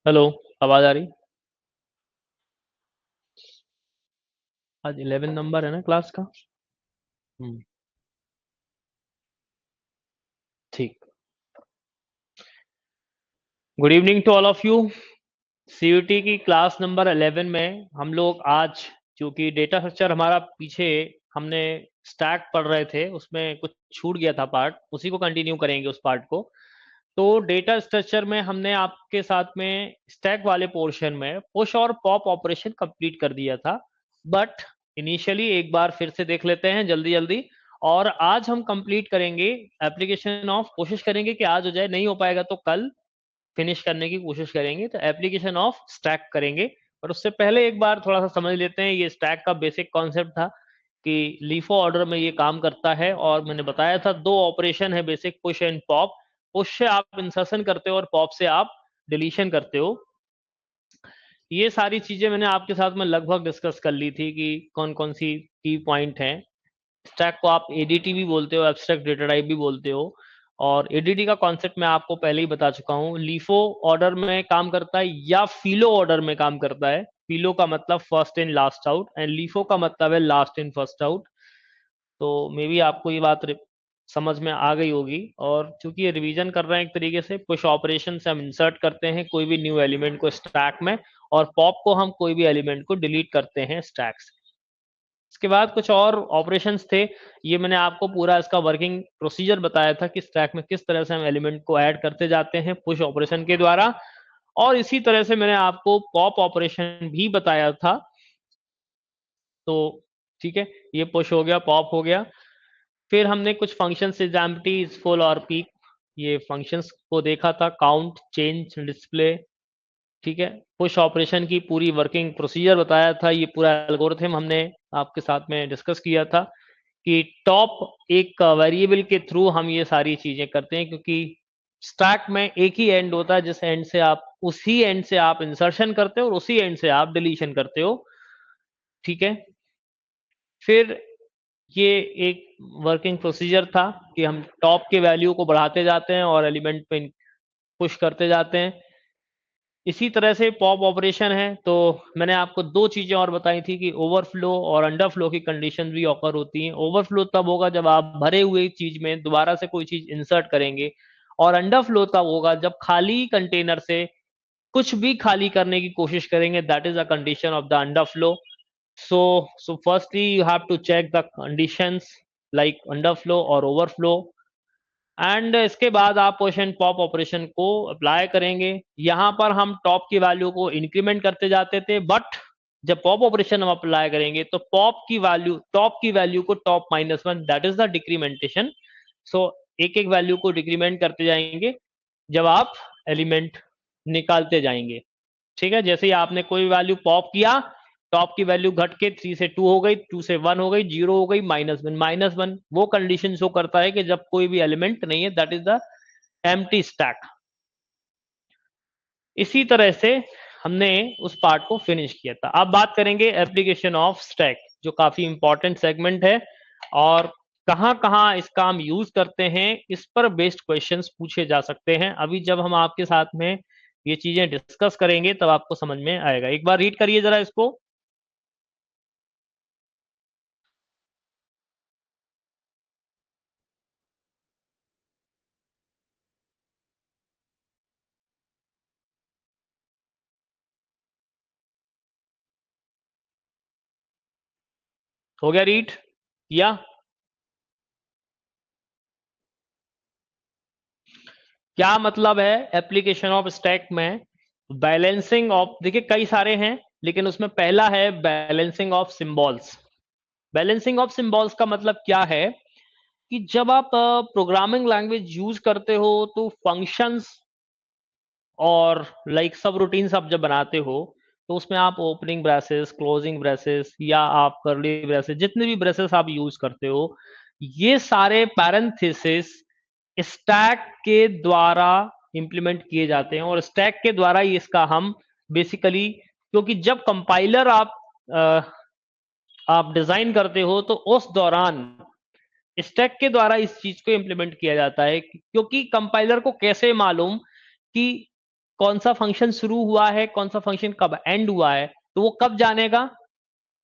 Hello. आवाज आ रही? आज 11 नंबर है ना क्लास का। हम्म। ठीक। Good evening to all of you. CUT की क्लास नंबर 11 में हम लोग आज, क्योंकि डेटा स्ट्रक्चर हमारा पीछे हमने स्टैक पढ़ रहे थे, उसमें कुछ छूट गया था पार्ट, उसी को कंटिन्यू करेंगे उस पार्ट को। तो डेटा स्ट्रक्चर में हमने आपके साथ में स्टैक वाले पोर्शन में पुश और पॉप ऑपरेशन कंप्लीट कर दिया था। बट इनिशियली एक बार फिर से देख लेते हैं जल्दी जल्दी। और आज हम कंप्लीट करेंगे एप्लीकेशन ऑफ, कोशिश करेंगे कि आज हो जाए, नहीं हो पाएगा तो कल फिनिश करने की कोशिश करेंगे। तो एप्लीकेशन ऑफ स्टैक करेंगे। पर उससे पहले एक बार थोड़ा सा समझ लेते हैं, ये स्टैक का बेसिक कॉन्सेप्ट था कि लीफो ऑर्डर में ये काम करता है। और मैंने बताया था दो ऑपरेशन है basic, push and pop. Push से आप इंसर्शन करते हो और पॉप से आप डिलीशन करते हो। ये सारी चीजें मैंने आपके साथ में लगभग डिस्कस कर ली थी कि कौन कौन सी की पॉइंट हैं। स्टैक को आप एडीटी भी बोलते हो, एब्स्ट्रैक्ट डेटा टाइप भी बोलते हो। और एडीटी का कॉन्सेप्ट मैं आपको पहले ही बता चुका हूँ, लीफो ऑर्डर में काम करता है या फिलो ऑर्डर में काम करता है। फिलो का मतलब first in last out, and LIFO का मतलब है लास्ट इन फर्स्ट आउट। तो मे बी आपको ये बात समझ में आ गई होगी। और चूंकि ये रिवीजन कर रहे हैं एक तरीके से, पुश ऑपरेशन से हम इंसर्ट करते हैं कोई भी न्यू एलिमेंट को स्टैक में, और पॉप को हम कोई भी एलिमेंट को डिलीट करते हैं स्टैक से। इसके बाद कुछ और ऑपरेशंस थे, ये मैंने आपको पूरा इसका वर्किंग प्रोसीजर बताया था कि स्टैक में किस तरह से हम एलिमेंट को ऐड करते जाते हैं पुश ऑपरेशन के द्वारा। और इसी तरह से मैंने आपको पॉप ऑपरेशन भी बताया था। तो ठीक है, ये पुश हो गया, पॉप हो गया। फिर हमने कुछ फंक्शंस एग्जाम्पटी, फुल और पीक, ये फंक्शंस को देखा था, काउंट, चेंज, डिस्प्ले। ठीक है, पुश ऑपरेशन की पूरी वर्किंग प्रोसीजर बताया था, ये पूरा एल्गोरिथम हमने आपके साथ में डिस्कस किया था कि टॉप एक वेरिएबल के थ्रू हम ये सारी चीजें करते हैं, क्योंकि स्टैक में एक ही एंड होता है, जिस एंड से आप, उसी एंड से आप इंसर्शन करते हो और उसी एंड से आप डिलीशन करते हो। ठीक है। फिर ये एक वर्किंग प्रोसीजर था कि हम टॉप के वैल्यू को बढ़ाते जाते हैं और एलिमेंट पे पुश करते जाते हैं। इसी तरह से पॉप ऑपरेशन है, तो मैंने आपको दो चीजें और बताई थी कि ओवरफ्लो और अंडरफ्लो की कंडीशन भी ऑकर होती हैं। ओवरफ्लो तब होगा जब आप भरे हुए चीज में दोबारा से कोई चीज इंसर्ट करेंगे, और अंडरफ्लो तब होगा जब खाली कंटेनर से कुछ भी खाली करने की कोशिश करेंगे, that is a condition of the underflow. So firstly you have to check the conditions like underflow or overflow, and इसके बाद आप पुश एंड पॉप ऑपरेशन को अप्लाई करेंगे। यहां पर हम टॉप की वैल्यू को इंक्रीमेंट करते जाते थे, बट जब पॉप ऑपरेशन हम अप्लाई करेंगे तो पॉप की वैल्यू, टॉप की वैल्यू को टॉप -1, दैट इज द डिक्रीमेंटेशन। सो एक एक वैल्यू को डिक्रीमेंट करते जाएंगे जब आप एलिमेंट निकालते जाएंगे। ठीक है, जैसे ही आपने कोई वैल्यू पॉप किया, टॉप की वैल्यू घट के 3 से 2 हो गई, 2 से 1 हो गई, 0 हो गई, -1। -1 वो कंडीशन शो करता है कि जब कोई भी एलिमेंट नहीं है, that is the empty stack. इसी तरह से हमने उस पार्ट को फिनिश किया था। अब बात करेंगे एप्लीकेशन ऑफ स्टैक, जो काफी इंपॉर्टेंट सेगमेंट है, और कहां कहां इसका हम यूज करते हैं, इस पर बेस्ड क्वेश्चंस पूछे जा सकते हैं। अभी जब हम आपके साथ में ये चीजें डिस्कस करेंगे तब आपको समझ में आएगा। एक बार रीड करिए जरा इसको। हो गया रीड या? क्या मतलब है एप्लीकेशन ऑफ स्टैक में? बैलेंसिंग ऑफ, देखिए कई सारे हैं, लेकिन उसमें पहला है balancing of symbols. Balancing of symbols का मतलब क्या है कि जब आप प्रोग्रामिंग लैंग्वेज यूज करते हो तो फंक्शंस और लाइक सब रूटीन्स आप जब बनाते हो, तो उसमें आप ओपनिंग ब्रेसेस, क्लोजिंग ब्रेसेस, या आप कर्ली ब्रेसेस, जितने भी ब्रेसेस आप यूज करते हो, ये सारे पैरेंथेसिस स्टैक के द्वारा इंप्लीमेंट किए जाते हैं। और स्टैक के द्वारा ही इसका हम बेसिकली, क्योंकि जब कंपाइलर आप डिजाइन करते हो तो उस दौरान स्टैक के द्वारा इस चीज को इंप्लीमेंट किया जाता है, क्योंकि कंपाइलर को कैसे मालूम कि कौन सा फंक्शन शुरू हुआ है, कौन सा फंक्शन कब एंड हुआ है, तो वो कब जानेगा,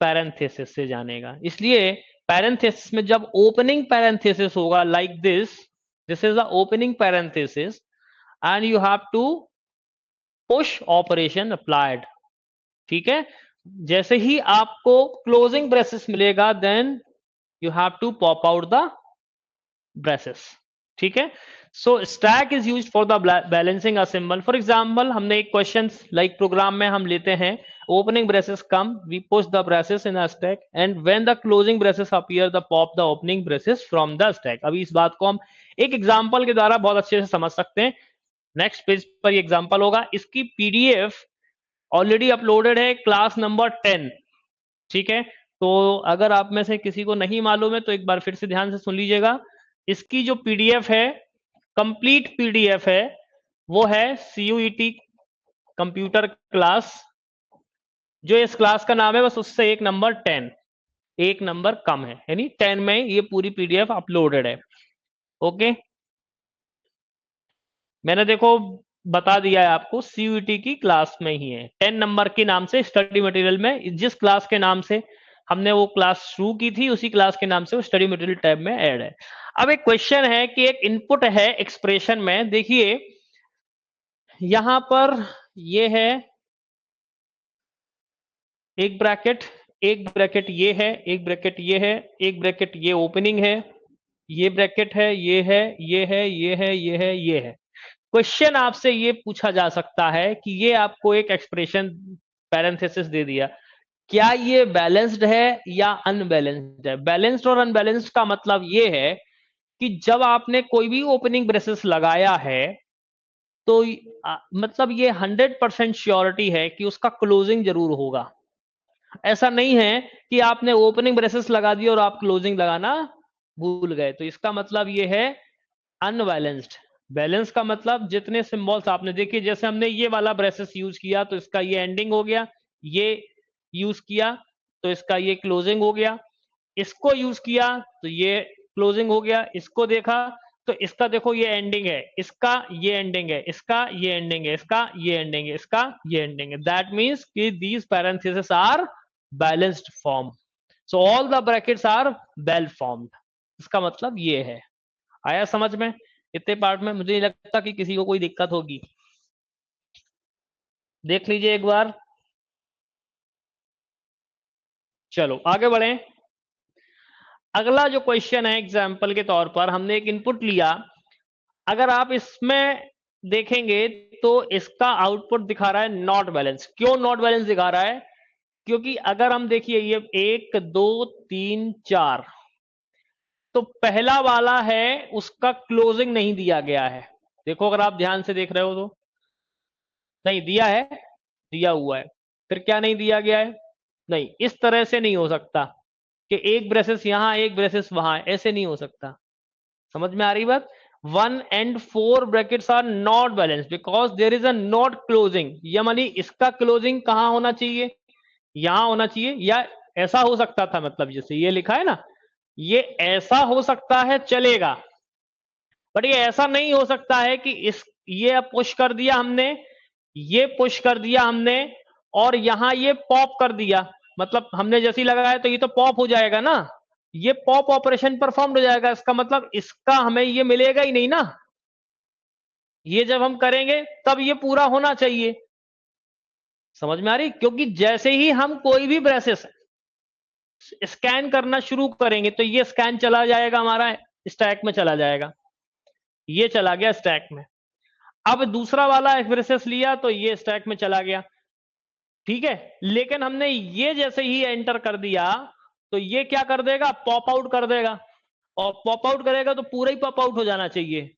पैरेंथेसिस से जानेगा। इसलिए पैरेंथेसिस में जब ओपनिंग पैरेंथेसिस होगा like this is the opening parenthesis and you have to push operation applied. ठीक है, जैसे ही आपको क्लोजिंग ब्रेसेस मिलेगा then you have to pop out the braces. ठीक है, so stack is used for the balancing a symbol. For example हमने एक क्वेश्चन लाइक प्रोग्राम में हम लेते हैं opening braces come, we push the braces in a stack and when the closing braces appear the pop the opening braces from the stack. अभी इस बात को हम एक एग्जांपल के द्वारा बहुत अच्छे से समझ सकते हैं। नेक्स्ट पेज पर ये एग्जांपल होगा, इसकी पीडीएफ ऑलरेडी अपलोडेड है क्लास नंबर 10। ठीक है, तो अगर आप में से किसी को नहीं मालूम है तो एक बार फिर से ध्यान से सुन लीजिएगा। इसकी जो पीडीएफ है, कंप्लीट पीडीएफ है, वो है CUET कंप्यूटर क्लास। जो इस क्लास का नाम है बस उससे एक नंबर 10, एक नंबर कम है, यानी 10 में ये पूरी पीडीएफ अपलोडेड है। ओके, मैंने देखो बता दिया है आपको, CUET की क्लास में ही है, 10 नंबर के नाम से स्टडी मटेरियल में, जिस क्लास के नाम से हमने वो क्लास शुरू की थी उसी क्लास के नाम से वो स्टडी मटेरियल टैब में ऐड है। अब एक क्वेश्चन है कि एक इनपुट है एक्सप्रेशन में, देखिए यहां पर ये है एक ब्रैकेट, एक ब्रैकेट ये है, एक ब्रैकेट ये है, एक ब्रैकेट ये ओपनिंग है, ये ब्रैकेट है, ये है, ये है, ये है, ये है, ये है। क्वेश्चन आपसे ये पूछा जा सकता है कि ये आपको एक एक्सप्रेशन पैरेंथेसिस दे दिया, क्या ये बैलेंस्ड है या अनबैलेंस्ड है। बैलेंस्ड और अनबैलेंस्ड का मतलब ये है कि जब आपने कोई भी ओपनिंग ब्रेसेस लगाया है तो मतलब ये 100% श्योरिटी है कि उसका क्लोजिंग जरूर होगा। ऐसा नहीं है कि आपने ओपनिंग ब्रेसेस लगा दिया और आप क्लोजिंग लगाना भूल गए, तो इसका मतलब ये है अनबैलेंस्ड। बैलेंस का मतलब जितने सिंबल्स आपने देखिए, जैसे हमने ये वाला ब्रेसेस यूज किया तो इसका ये एंडिंग हो गया, ये यूज किया तो इसका ये क्लोजिंग हो गया, इसको यूज किया तो ये क्लोजिंग हो गया, इसको देखा तो इसका देखो ये एंडिंग है, इसका ये एंडिंग है, इसका ये एंडिंग है, इसका ये एंडिंग है, इसका ये एंडिंग है। दैट मीन्स कि these parenthesis are balanced form, so all the brackets are well formed. इसका मतलब ये है। आया समझ में? इतने पार्ट में मुझे नहीं लगता कि किसी को कोई दिक्कत होगी। देख लीजिए एक बार, चलो आगे बढ़े। अगला जो क्वेश्चन है, एग्जाम्पल के तौर पर हमने एक इनपुट लिया, अगर आप इसमें देखेंगे तो इसका आउटपुट दिखा रहा है नॉट बैलेंस। क्यों नॉट बैलेंस दिखा रहा है? क्योंकि अगर हम देखिए ये 1 2 3 4, तो पहला वाला है उसका क्लोजिंग नहीं दिया गया है। देखो अगर आप ध्यान से देख रहे हो तो नहीं दिया है, दिया हुआ है। फिर क्या नहीं दिया गया है? नहीं, इस तरह से नहीं हो सकता कि एक ब्रेसेस यहां एक ब्रेसेस वहां, ऐसे नहीं हो सकता। समझ में आ रही बात? 1 and 4 brackets are not balanced because there is a not closing. या मानी इसका क्लोजिंग कहां होना चाहिए? यहां होना चाहिए, या ऐसा हो सकता था, मतलब जैसे ये लिखा है ना, ये ऐसा हो सकता है चलेगा, बट ये ऐसा नहीं हो सकता है कि इस ये पुश कर दिया हमने, ये पुश कर दिया हमने और यहां ये पॉप कर दिया, मतलब हमने जैसे ही लगाया तो ये तो पॉप हो जाएगा ना, ये पॉप ऑपरेशन परफॉर्म हो जाएगा। इसका मतलब इसका हमें ये मिलेगा ही नहीं ना, ये जब हम करेंगे तब ये पूरा होना चाहिए। समझ में आ रही? क्योंकि जैसे ही हम कोई भी ब्रेसेस स्कैन करना शुरू करेंगे तो ये स्कैन चला जाएगा, हमारा स्टैक में चला जाएगा, ये चला गया स्टैक में। अब दूसरा वाला ब्रेसेस लिया तो ये स्टैक में चला गया, ठीक है। लेकिन हमने ये जैसे ही एंटर कर दिया तो ये क्या कर देगा? पॉप आउट कर देगा, और पॉप आउट करेगा तो पूरा ही पॉप आउट हो जाना चाहिए।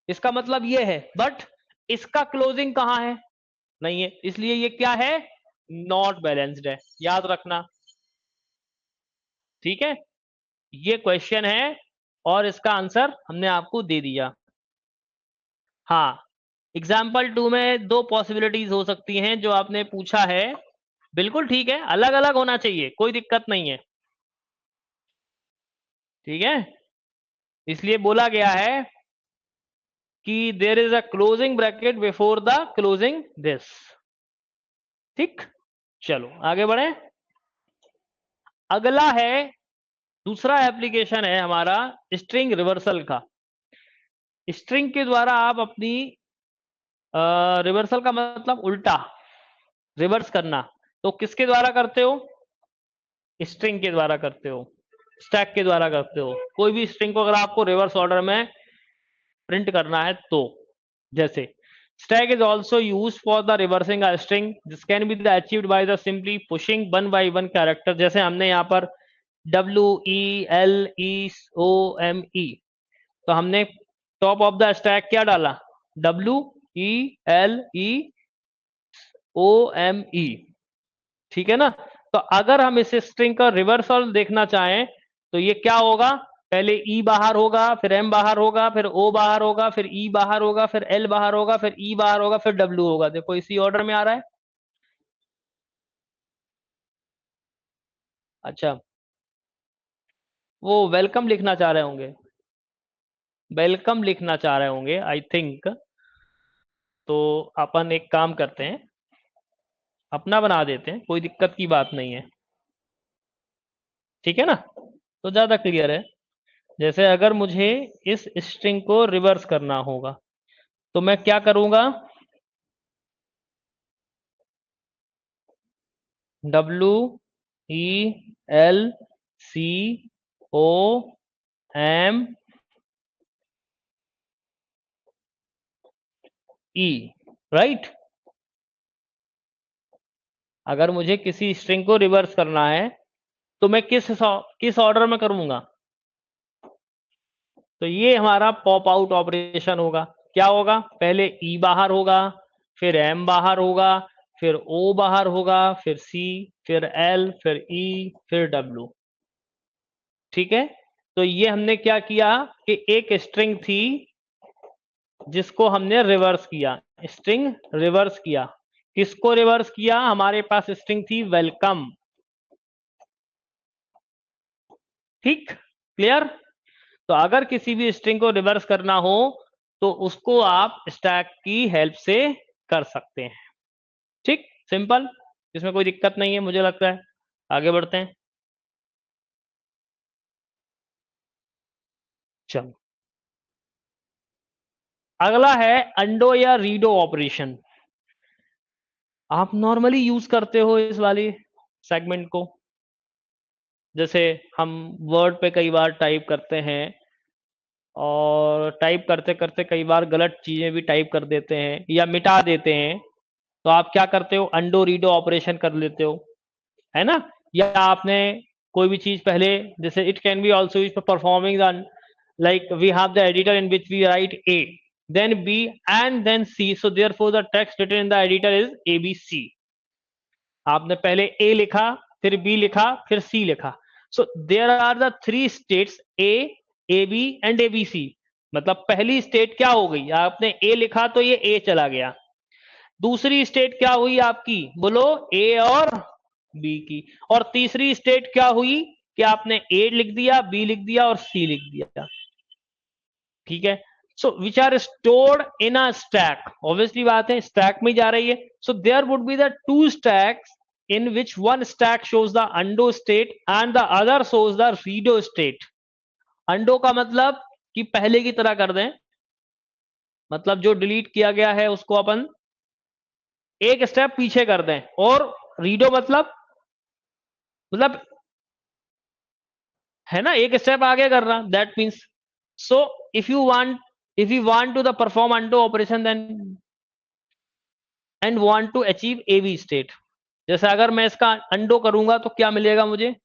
इसका मतलब ये है, बट इसका क्लोजिंग कहां है? नहीं है, इसलिए ये क्या है? नॉट बैलेंस्ड है, याद रखना। ठीक है, ये क्वेश्चन है और इसका आंसर हमने आपको दे दिया। हाँ, एग्जाम्पल 2 में 2 पॉसिबिलिटीज हो सकती हैं जो आपने पूछा है, बिल्कुल ठीक है, अलग अलग होना चाहिए, कोई दिक्कत नहीं है। ठीक है, इसलिए बोला गया है कि there is a closing bracket before the closing this. ठीक, चलो आगे बढ़े। अगला है, दूसरा एप्लीकेशन है हमारा स्ट्रिंग रिवर्सल का। स्ट्रिंग के द्वारा आप अपनी रिवर्सल का मतलब उल्टा, रिवर्स करना, तो किसके द्वारा करते हो? स्ट्रिंग के द्वारा करते हो, स्टैक के द्वारा करते हो। कोई भी स्ट्रिंग को अगर आपको रिवर्स ऑर्डर में प्रिंट करना है तो, जैसे stack is also used for the reversing a string. This can be achieved by the simply pushing one by one character. जैसे हमने यहाँ पर WELECOME, तो हमने टॉप ऑफ द स्टैक क्या डाला? WELECOME, ठीक है ना। तो अगर हम इस स्ट्रिंग का रिवर्सल देखना चाहें तो ये क्या होगा? पहले ई बाहर होगा, फिर एम बाहर होगा, फिर ओ बाहर होगा, फिर ई बाहर होगा, फिर एल बाहर होगा, फिर ई बाहर होगा, फिर डब्ल्यू होगा। देखो इसी ऑर्डर में आ रहा है। अच्छा, वो वेलकम लिखना चाह रहे होंगे, वेलकम लिखना चाह रहे होंगे आई थिंक। तो अपन एक काम करते हैं, अपना बना देते हैं, कोई दिक्कत की बात नहीं है, ठीक है ना। तो ज्यादा क्लियर है। जैसे अगर मुझे इस स्ट्रिंग को रिवर्स करना होगा तो मैं क्या करूंगा? WELCOME, right. अगर मुझे किसी स्ट्रिंग को रिवर्स करना है तो मैं किस ऑर्डर में करूंगा? तो ये हमारा पॉप आउट ऑपरेशन होगा। क्या होगा? पहले ई बाहर होगा, फिर एम बाहर होगा, फिर ओ बाहर होगा, फिर सी, फिर एल, फिर ई, फिर डब्ल्यू, ठीक है। तो ये हमने क्या किया कि एक स्ट्रिंग थी जिसको हमने रिवर्स किया, स्ट्रिंग रिवर्स किया। किसको रिवर्स किया? हमारे पास स्ट्रिंग थी वेलकम, ठीक, क्लियर। तो अगर किसी भी स्ट्रिंग को रिवर्स करना हो तो उसको आप स्टैक की हेल्प से कर सकते हैं, ठीक, सिंपल, इसमें कोई दिक्कत नहीं है मुझे लगता है। आगे बढ़ते हैं, चलो। अगला है अंडो या रीडो ऑपरेशन। आप नॉर्मली यूज करते हो इस वाली सेगमेंट को। जैसे हम वर्ड पे कई बार टाइप करते हैं और टाइप करते करते कई बार गलत चीजें भी टाइप कर देते हैं या मिटा देते हैं, तो आप क्या करते हो? अंडो रीडो ऑपरेशन कर लेते हो, है ना। या आपने कोई भी चीज पहले, जैसे it can be also use for performing the, like we have the editor in which we write A, then B and then C, so therefore the text written in the editor is ABC. आपने पहले A लिखा, फिर B लिखा, फिर C लिखा। so there are the three states A, AB and ABC। मतलब पहली state क्या हो गई? आपने A लिखा तो ये A चला गया। दूसरी स्टेट क्या हुई आपकी? बोलो, A और B की। और तीसरी स्टेट क्या हुई कि आपने A लिख दिया, B लिख दिया और C लिख दिया, ठीक है। So which are stored in a stack, obviously बात है स्टैक में जा रही है। So there would be the two stacks in which one stack shows the undo state and the other shows the redo state. Undo का मतलब कि पहले की तरह कर दें, मतलब जो डिलीट किया गया है उसको अपन एक स्टेप पीछे कर दें, और रीडो मतलब है ना, एक स्टेप आगे करना, that means. So if you want, if you want to the perform undo operation then and want to achieve AV state, जैसे अगर मैं इसका undo करूंगा तो क्या मिलेगा मुझे?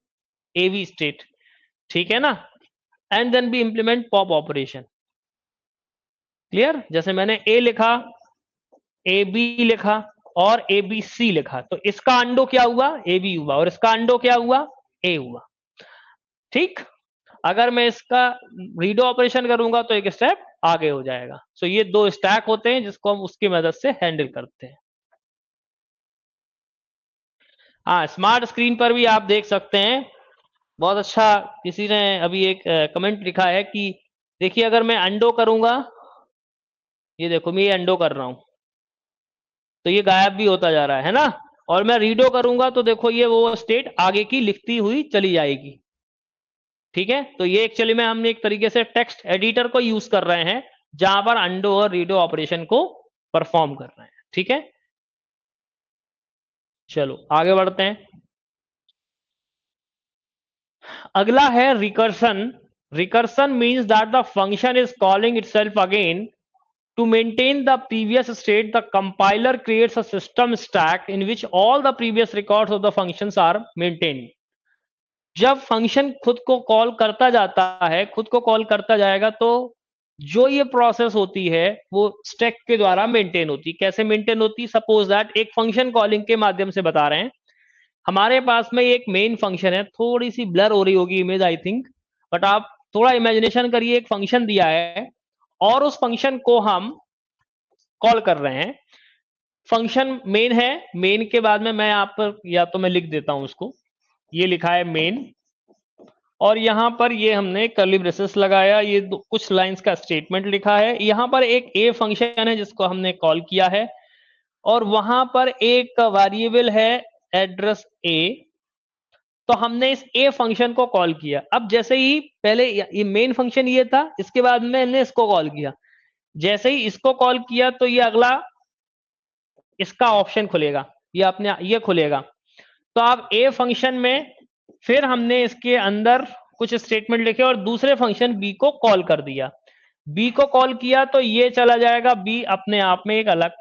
AV state, ठीक है ना। And then we implement pop operation, clear. जैसे मैंने A लिखा, AB लिखा और ABC लिखा, तो इसका undo क्या हुआ? AB हुआ, और इसका undo क्या हुआ? A हुआ, ठीक। अगर मैं इसका रीडो ऑपरेशन करूंगा तो एक स्टेप आगे हो जाएगा। सो ये दो स्टैक होते हैं जिसको हम उसकी मदद से हैंडल करते हैं। हाँ, स्मार्ट स्क्रीन पर भी आप देख सकते हैं। बहुत अच्छा, किसी ने अभी एक कमेंट लिखा है कि देखिए अगर मैं अंडो करूंगा ये देखो मैं ये एंडो कर रहा हूं, तो ये गायब भी होता जा रहा है ना। और मैं रीडो करूंगा तो देखो ये वो स्टेट आगे की लिखती हुई चली जाएगी। ठीक है, तो ये एक्चुअली में हमने एक तरीके से टेक्स्ट एडिटर को यूज कर रहे हैं, जहां पर अंडो और रीडो ऑपरेशन को परफॉर्म कर रहे हैं। ठीक है, चलो आगे बढ़ते हैं। अगला है recursion. Recursion means that the function is calling itself again to maintain the previous state. The compiler creates a system stack in which all the previous records of the functions are maintained. जब function खुद को call करता जाता है, खुद को call करता जाएगा, तो जो ये प्रोसेस होती है वो स्टैक के द्वारा मेंटेन होती है। कैसे मेंटेन होती? सपोज दैट एक फंक्शन कॉलिंग के माध्यम से बता रहे हैं। हमारे पास में एक मेन फंक्शन है, थोड़ी सी ब्लर हो रही होगी इमेज आई थिंक, बट आप थोड़ा इमेजिनेशन करिए। एक फंक्शन दिया है और उस फंक्शन को हम कॉल कर रहे हैं। फंक्शन मेन है, मेन के बाद में मैं यहाँ पर या तो मैं लिख देता हूं उसको, ये लिखा है मेन, और यहाँ पर ये हमने कर्ली ब्रेसेस लगाया, ये कुछ लाइंस का स्टेटमेंट लिखा है। यहाँ पर एक ए फंक्शन है जिसको हमने कॉल किया है, और वहां पर एक वेरिएबल है एड्रेस ए, तो हमने इस ए फंक्शन को कॉल किया। अब जैसे ही पहले ये मेन फंक्शन ये था, इसके बाद में हमने इसको कॉल किया। जैसे ही इसको कॉल किया तो ये अगला इसका ऑप्शन खुलेगा, ये अपने ये खुलेगा। तो आप ए फंक्शन में फिर हमने इसके अंदर कुछ स्टेटमेंट लिखे और दूसरे फंक्शन बी को कॉल कर दिया। बी को कॉल किया तो ये चला जाएगा बी अपने आप में एक अलग।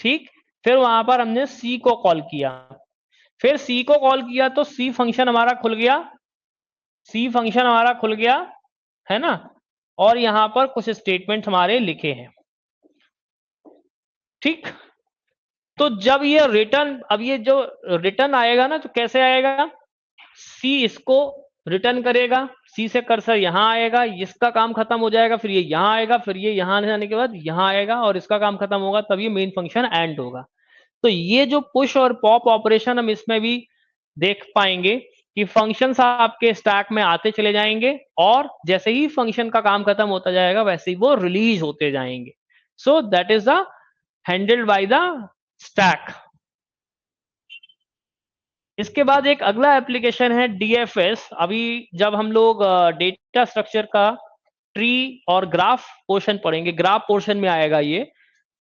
ठीक, फिर वहां पर हमने सी को कॉल किया, फिर सी को कॉल किया तो सी फंक्शन हमारा खुल गया, सी फंक्शन हमारा खुल गया, है ना। और यहां पर कुछ स्टेटमेंट हमारे लिखे हैं। ठीक, तो जब ये रिटर्न, अब ये जो रिटर्न आएगा ना, तो कैसे आएगा? सी इसको रिटर्न करेगा, सी से कर्सर यहां आएगा, इसका काम खत्म हो जाएगा, फिर ये यहां आएगा, फिर ये यहां जाने के बाद यहां आएगा और इसका काम खत्म होगा, तब ये मेन फंक्शन एंड होगा। तो ये जो पुश और पॉप ऑपरेशन हम इसमें भी देख पाएंगे कि फंक्शंस आपके स्टैक में आते चले जाएंगे और जैसे ही फंक्शन का काम खत्म होता जाएगा वैसे ही वो रिलीज होते जाएंगे। So that is the handled by the stack. इसके बाद एक अगला एप्लीकेशन है डीएफएस। अभी जब हम लोग डेटा स्ट्रक्चर का ट्री और ग्राफ पोर्शन पढ़ेंगे, ग्राफ पोर्शन में आएगा ये,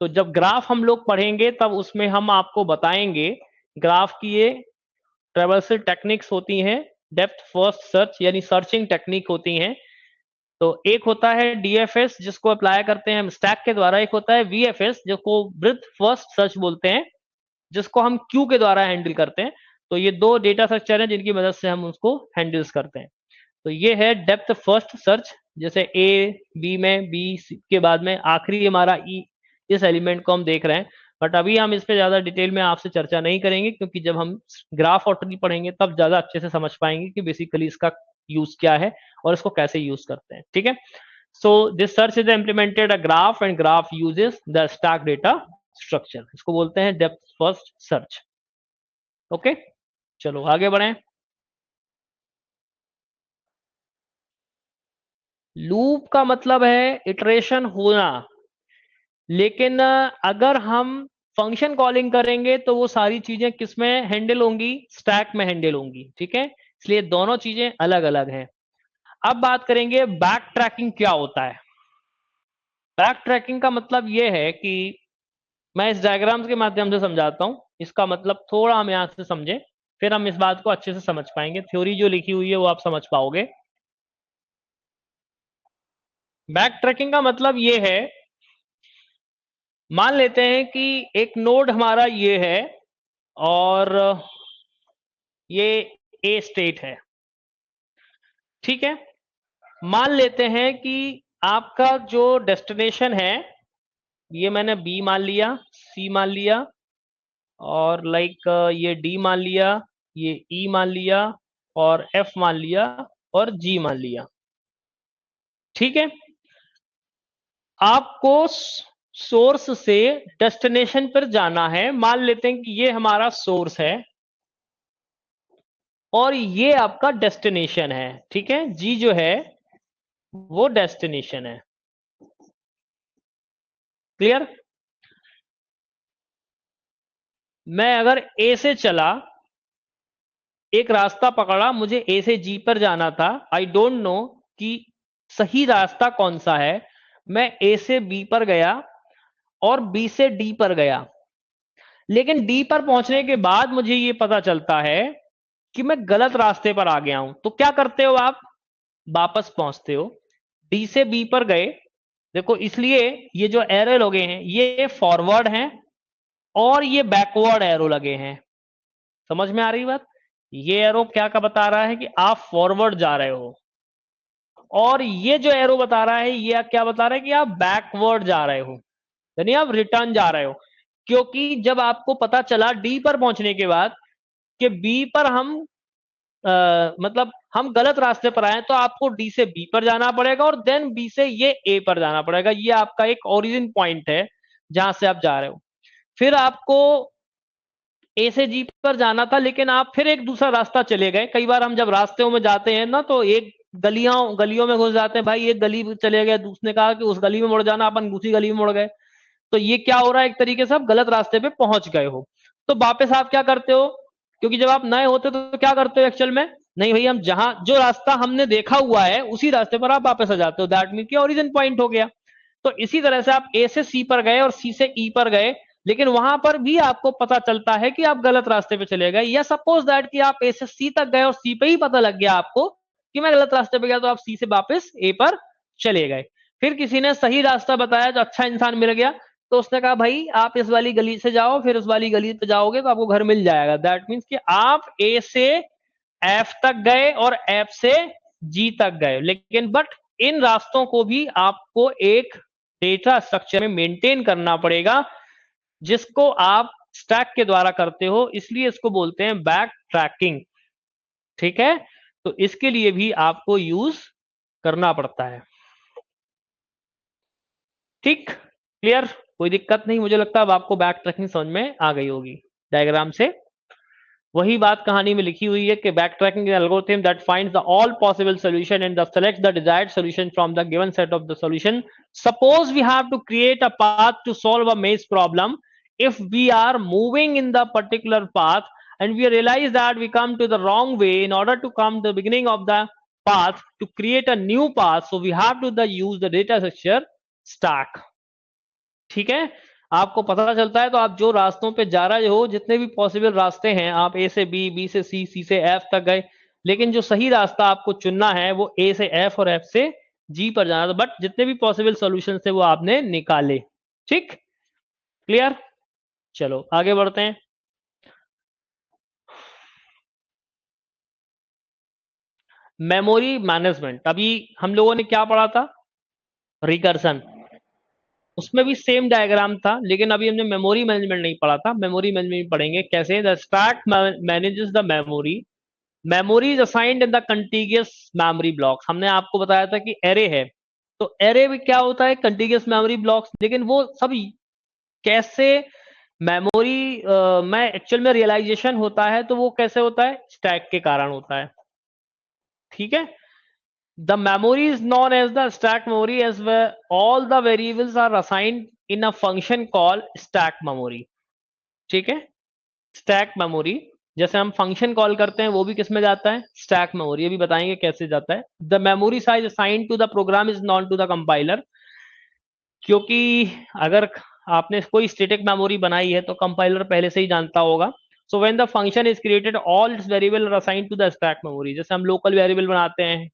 तो जब ग्राफ हम लोग पढ़ेंगे तब उसमें हम आपको बताएंगे ग्राफ की ये ट्रेवर्सल टेक्निक्स होती हैं, डेप्थ फर्स्ट सर्च यानी सर्चिंग टेक्निक होती हैं। तो एक होता है डीएफएस जिसको अप्लाई करते हैं हम स्टैक के द्वारा, एक होता है वीएफएस जिसको ब्रेथ फर्स्ट सर्च बोलते हैं, जिसको हम क्यू के द्वारा हैंडल करते हैं। तो ये दो डेटा स्ट्रक्चर हैं जिनकी मदद से हम उसको हैंडल्स करते हैं। तो ये है डेप्थ फर्स्ट सर्च, जैसे ए बी में बी के बाद में आखिरी हमारा ई, इस एलिमेंट को हम देख रहे हैं। बट अभी हम इस पे ज्यादा डिटेल में आपसे चर्चा नहीं करेंगे, क्योंकि जब हम ग्राफ और ट्री पढ़ेंगे तब ज्यादा अच्छे से समझ पाएंगे कि बेसिकली इसका यूज क्या है और इसको कैसे यूज करते हैं। ठीक है, so this search is implemented a graph and graph uses the stack data structure, इसको बोलते हैं डेप्थ फर्स्ट सर्च। ओके, चलो आगे बढ़ें। लूप का मतलब है इटरेशन होना, लेकिन अगर हम फंक्शन कॉलिंग करेंगे तो वो सारी चीजें किसमें हैंडल होंगी? स्टैक में हैंडल होंगी। ठीक है, इसलिए दोनों चीजें अलग अलग हैं। अब बात करेंगे बैक ट्रैकिंग क्या होता है। बैक ट्रैकिंग का मतलब ये है कि मैं इस डायग्राम के माध्यम से समझाता हूं, इसका मतलब थोड़ा हम यहां से समझें, फिर हम इस बात को अच्छे से समझ पाएंगे। थ्योरी जो लिखी हुई है वो आप समझ पाओगे। बैक ट्रैकिंग का मतलब ये है, मान लेते हैं कि एक नोड हमारा ये है और ये ए स्टेट है। ठीक है, मान लेते हैं कि आपका जो डेस्टिनेशन है ये मैंने बी मान लिया, सी मान लिया, और लाइक ये डी मान लिया, ये ई मान लिया, और एफ मान लिया, और जी मान लिया। ठीक है, आपको सोर्स से डेस्टिनेशन पर जाना है। मान लेते हैं कि ये हमारा सोर्स है और ये आपका डेस्टिनेशन है। ठीक है, जी जो है वो डेस्टिनेशन है। क्लियर? मैं अगर ए से चला, एक रास्ता पकड़ा, मुझे ए से जी पर जाना था, आई डोंट नो कि सही रास्ता कौन सा है। मैं ए से बी पर गया और बी से डी पर गया, लेकिन डी पर पहुंचने के बाद मुझे ये पता चलता है कि मैं गलत रास्ते पर आ गया हूं। तो क्या करते हो आप? वापस पहुंचते हो। डी से बी पर गए, देखो इसलिए ये जो एरो लगे हैं ये फॉरवर्ड हैं और ये बैकवर्ड एरो लगे हैं। समझ में आ रही बात? ये एरो क्या का बता रहा है कि आप फॉरवर्ड जा रहे हो, और ये जो एरो बता रहा है ये क्या बता रहा है कि आप बैकवर्ड जा रहे हो, यानी आप रिटर्न जा रहे हो। क्योंकि जब आपको पता चला डी पर पहुंचने के बाद कि बी पर हम मतलब हम गलत रास्ते पर आए, तो आपको डी से बी पर जाना पड़ेगा और देन बी से ये ए पर जाना पड़ेगा। ये आपका एक ओरिजिन पॉइंट है जहां से आप जा रहे हो। फिर आपको ए से जी पर जाना था, लेकिन आप फिर एक दूसरा रास्ता चले गए। कई बार हम जब रास्ते में जाते हैं ना, तो एक गलियों गलियों में घुस जाते हैं, भाई एक गली चले गए, दूसरे कहा कि उस गली में मुड़ जाना, अपन दूसरी गली में मुड़ गए। तो ये क्या हो रहा है, एक तरीके से आप गलत रास्ते पे पहुंच गए हो। तो वापस आप क्या करते हो? क्योंकि जब आप नए होते हो तो क्या करते हो एक्चुअल में? नहीं भाई, हम जहां जो रास्ता हमने देखा हुआ है उसी रास्ते पर आप वापस आ जाते हो। दैट मीन कि ओरिजिन पॉइंट हो गया। तो इसी तरह से आप ए से सी पर गए और सी से ई पर गए, लेकिन वहां पर भी आपको पता चलता है कि आप गलत रास्ते पे चले गए। या सपोज दैट कि आप ए से सी तक गए और सी पे ही पता लग गया आपको कि मैं गलत रास्ते पे गया, तो आप सी से वापस ए पर चले गए। फिर किसी ने सही रास्ता बताया, जो अच्छा इंसान मिल गया, तो उसने कहा भाई आप इस वाली गली से जाओ, फिर उस वाली गली पे जाओगे तो आपको घर मिल जाएगा। दैट मीन्स कि आप ए से एफ तक गए और एफ से जी तक गए, लेकिन बट इन रास्तों को भी आपको एक डेटा स्ट्रक्चर में मेंटेन करना पड़ेगा, जिसको आप स्टैक के द्वारा करते हो, इसलिए इसको बोलते हैं बैक ट्रैकिंग। ठीक है? तो इसके लिए भी आपको यूज करना पड़ता है। ठीक? क्लियर? कोई दिक्कत नहीं। मुझे लगता है अब आपको बैक ट्रैकिंग समझ में आ गई होगी डायग्राम से। वही बात कहानी में लिखी हुई है कि backtracking algorithm that finds the all possible solution and select the desired solution from the given set of the solution. Suppose we have to create a path to solve a maze problem. If we are moving in the particular path and we realize that we come to the wrong way, in order to come to the beginning of the path to create a new path, so we have to use the data structure stack. ठीक है? आपको पता चलता है तो आप जो रास्तों पे जा रहे हो, जितने भी पॉसिबल रास्ते हैं, आप ए से बी, बी से सी, सी से एफ तक गए, लेकिन जो सही रास्ता आपको चुनना है वो ए से एफ और एफ से जी पर जाना था। बट जितने भी पॉसिबल सॉल्यूशन थे वो आपने निकाले। ठीक? क्लियर? चलो आगे बढ़ते हैं। मेमोरी मैनेजमेंट, अभी हम लोगों ने क्या पढ़ा था? रिकर्सन। उसमें भी सेम डायग्राम था, लेकिन अभी हमने मेमोरी मैनेजमेंट नहीं पढ़ा था। मेमोरी मैनेजमेंट पढ़ेंगे कैसे। The stack manages the memory. Memory is assigned in the contiguous memory blocks. हमने आपको बताया था कि एरे है, तो एरे में क्या होता है? कंटीगियस मेमोरी ब्लॉक्स। लेकिन वो सब कैसे मेमोरी में एक्चुअल में रियलाइजेशन होता है, तो वो कैसे होता है? स्टैक के कारण होता है। ठीक है? The memory is known as the stack memory, as where all the variables are assigned in a function called stack memory. ठीक है? stack memory, जैसे हम फंक्शन कॉल करते हैं वो भी किस में जाता है? Stack memory. अभी बताएंगे कैसे जाता है। The memory size assigned to the program is known to the compiler. क्योंकि अगर आपने कोई स्टैटिक मेमोरी बनाई है तो कंपाइलर पहले से ही जानता होगा। So when the function is created all its variable are assigned to the stack memory. जैसे हम लोकल वेरिएबल बनाते हैं,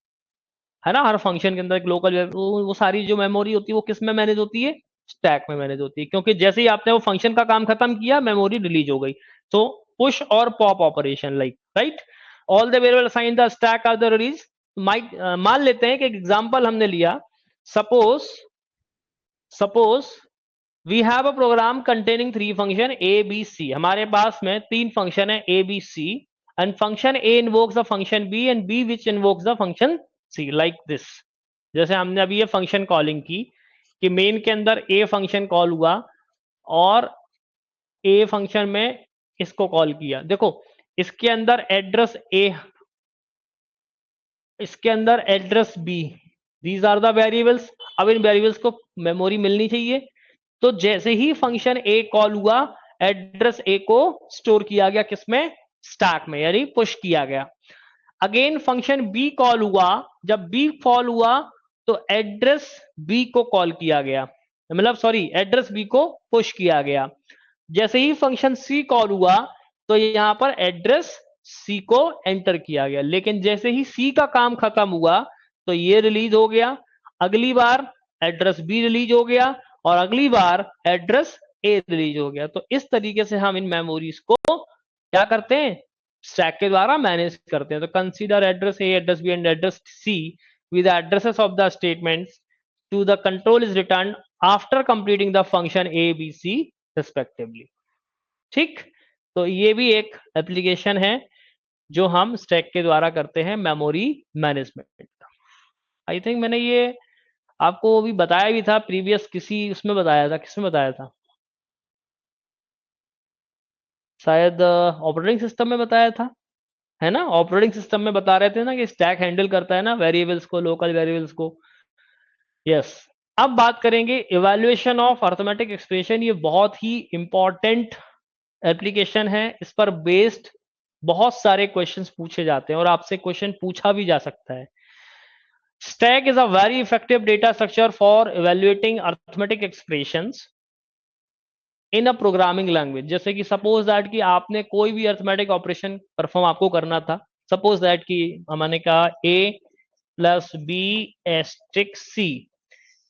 है ना, हर फंक्शन के अंदर एक लोकल, वो सारी जो मेमोरी होती है वो किस में मैनेज होती है? स्टैक में मैनेज होती है। क्योंकि जैसे ही आपने वो फंक्शन का काम खत्म किया, मेमोरी रिलीज हो गई। तो पुश और pop operation, like right, all the variable assign the stack are the release. मान लेते हैं कि एक एग्जांपल हमने लिया। Suppose suppose we have a program containing 3 function A B C. हमारे पास में 3 फंक्शन है A B C, and function A invokes the function B and B which invokes the function C, like this. जैसे हमने अभी ये function calling की कि मेन के अंदर ए फंक्शन कॉल हुआ और ए फंक्शन में इसको कॉल किया। देखो इसके अंदर एड्रेस ए, इसके अंदर address B, these are the variables. अब इन वेरिएबल्स को मेमोरी मिलनी चाहिए। तो जैसे ही फंक्शन ए कॉल हुआ, एड्रेस ए को स्टोर किया गया किसमें, स्टैक में, यानी पुश किया गया। अगेन फंक्शन बी कॉल हुआ, जब बी कॉल हुआ तो एड्रेस बी को कॉल किया गया, मतलब सॉरी एड्रेस बी को पुश किया गया। जैसे ही फंक्शन सी कॉल हुआ तो यहां पर एड्रेस सी को एंटर किया गया, लेकिन जैसे ही सी का काम खत्म हुआ तो ये रिलीज हो गया, अगली बार एड्रेस बी रिलीज हो गया और अगली बार एड्रेस ए रिलीज हो गया। तो इस तरीके से हम इन मेमोरीज को क्या करते हैं, स्टैक के द्वारा मैनेज करते हैं। तो consider address A, address B and address C with the addresses of the statements to the control is returned after completing the function a b c respectively। ठीक, तो ये भी एक एप्लीकेशन है जो हम स्टैक के द्वारा करते हैं मेमोरी मैनेजमेंट। आई थिंक मैंने ये आपको भी बताया भी था प्रीवियस, किसी उसमें बताया था, किसमें बताया था, शायद ऑपरेटिंग सिस्टम में बताया था, है ना। ऑपरेटिंग सिस्टम में बता रहे थे ना कि स्टैक हैंडल करता है ना वेरिएबल्स को, लोकल वेरिएबल्स को। यस, अब बात करेंगे इवैल्यूएशन ऑफ अरिथमेटिक एक्सप्रेशन। ये बहुत ही इंपॉर्टेंट एप्लीकेशन है, इस पर बेस्ड बहुत सारे क्वेश्चंस पूछे जाते हैं और आपसे क्वेश्चन पूछा भी जा सकता है। Stack is a very effective data structure for evaluating arithmetic expressions in a programming language. जैसे कि सपोज दैट कि आपने कोई भी अरिथमेटिक ऑपरेशन परफॉर्म आपको करना था, सपोज दैट कि हमने कहा a प्लस बी एस्ट्रिक सी,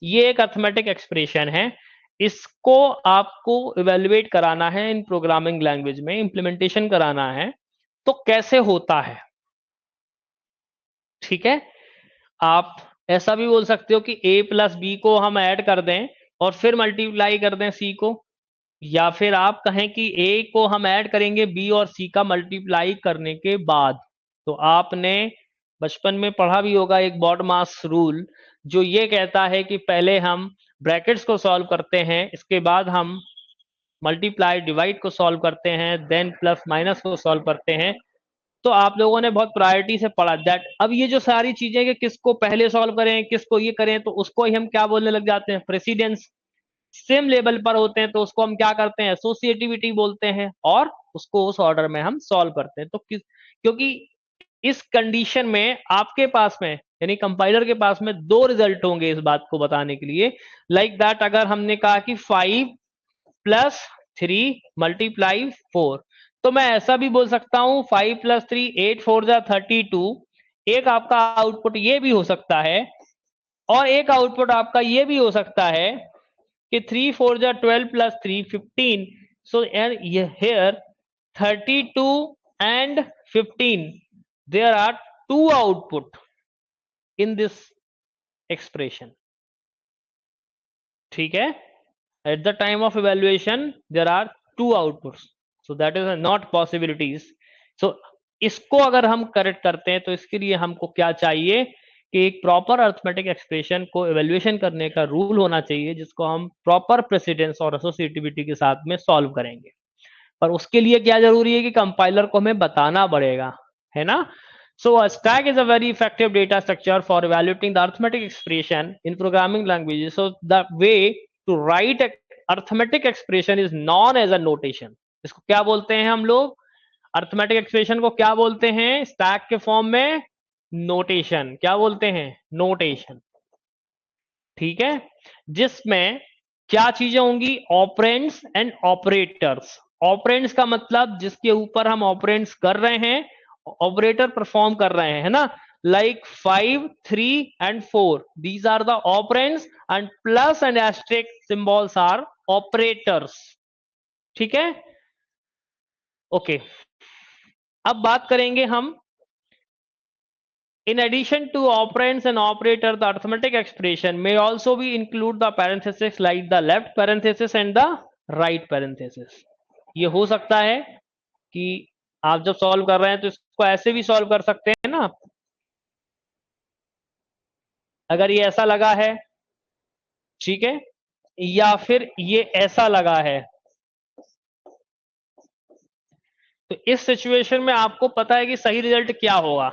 ये एक अरिथमेटिक एक्सप्रेशन है, इसको आपको इवेल्युएट कराना है इन प्रोग्रामिंग लैंग्वेज में, इंप्लीमेंटेशन कराना है। तो कैसे होता है, ठीक है। आप ऐसा भी बोल सकते हो कि a प्लस बी को हम ऐड कर दें और फिर मल्टीप्लाई कर दें c को, या फिर आप कहें कि a को हम ऐड करेंगे b और c का मल्टीप्लाई करने के बाद। तो आपने बचपन में पढ़ा भी होगा एक बॉडमास रूल, जो ये कहता है कि पहले हम ब्रैकेट्स को सॉल्व करते हैं, इसके बाद हम मल्टीप्लाई डिवाइड को सॉल्व करते हैं, देन प्लस माइनस को सॉल्व करते हैं। तो आप लोगों ने बहुत प्रायोरिटी से पढ़ा दैट। अब ये जो सारी चीजें कि किसको पहले सॉल्व करें, किसको ये करें, तो उसको ही हम क्या बोलने लग जाते हैं, प्रेसिडेंस। सेम लेवल पर होते हैं तो उसको हम क्या करते हैं, एसोसिएटिविटी बोलते हैं, और उसको उस ऑर्डर में हम सॉल्व करते हैं। तो क्योंकि इस कंडीशन में आपके पास में, यानी कंपाइलर के पास में दो रिजल्ट होंगे इस बात को बताने के लिए। लाइक दैट, अगर हमने कहा कि 5 प्लस 3 मल्टीप्लाई 4, तो मैं ऐसा भी बोल सकता हूं 5 प्लस 3 8 4 जा 32। एक आपका आउटपुट ये भी हो सकता है, और एक आउटपुट आपका ये भी हो सकता है कि 3 4 जा 12 plus 3 15। So here 32 and 15, there are two output in this expression, ठीक है। at the time of evaluation there are two outputs, so that is not possibilities। so इसको अगर हम करेक्ट करते हैं तो इसके लिए हमको क्या चाहिए कि एक प्रॉपर अरिथमेटिक एक्सप्रेशन को इवेल्युएशन करने का रूल होना चाहिए, जिसको हम प्रॉपर प्रेसिडेंस और एसोसिएटिविटी के साथ में सॉल्व करेंगे। पर उसके लिए क्या जरूरी है कि कंपाइलर को हमें बताना पड़ेगा, है ना। So a stack is a very effective data structure for evaluating the arithmetic expression in programming languages. So the way to write a arithmetic expression is known as a notation। इसको क्या बोलते हैं हम लोग, अरिथमेटिक एक्सप्रेशन को क्या बोलते हैं स्टैक के फॉर्म में, नोटेशन। क्या बोलते हैं, नोटेशन, ठीक है। जिसमें क्या चीजें होंगी, ऑपरेंड्स एंड ऑपरेटर्स। ऑपरेंड्स का मतलब जिसके ऊपर हम ऑपरेंड्स कर रहे हैं, ऑपरेटर परफॉर्म कर रहे हैं, है ना। Like 5 3 and 4, these are the operands, and plus and asterisk symbols are operators, ठीक है। ओके, अब बात करेंगे हम, in addition to operands and operator, the arithmetic expression may also be include the parenthesis, like the left parenthesis and the right parenthesis। ये हो सकता है कि आप जब सॉल्व कर रहे हैं तो इसको ऐसे भी सॉल्व कर सकते हैं ना, अगर ये ऐसा लगा है, ठीक है, या फिर ये ऐसा लगा है, तो इस सिचुएशन में आपको पता है कि सही रिजल्ट क्या होगा।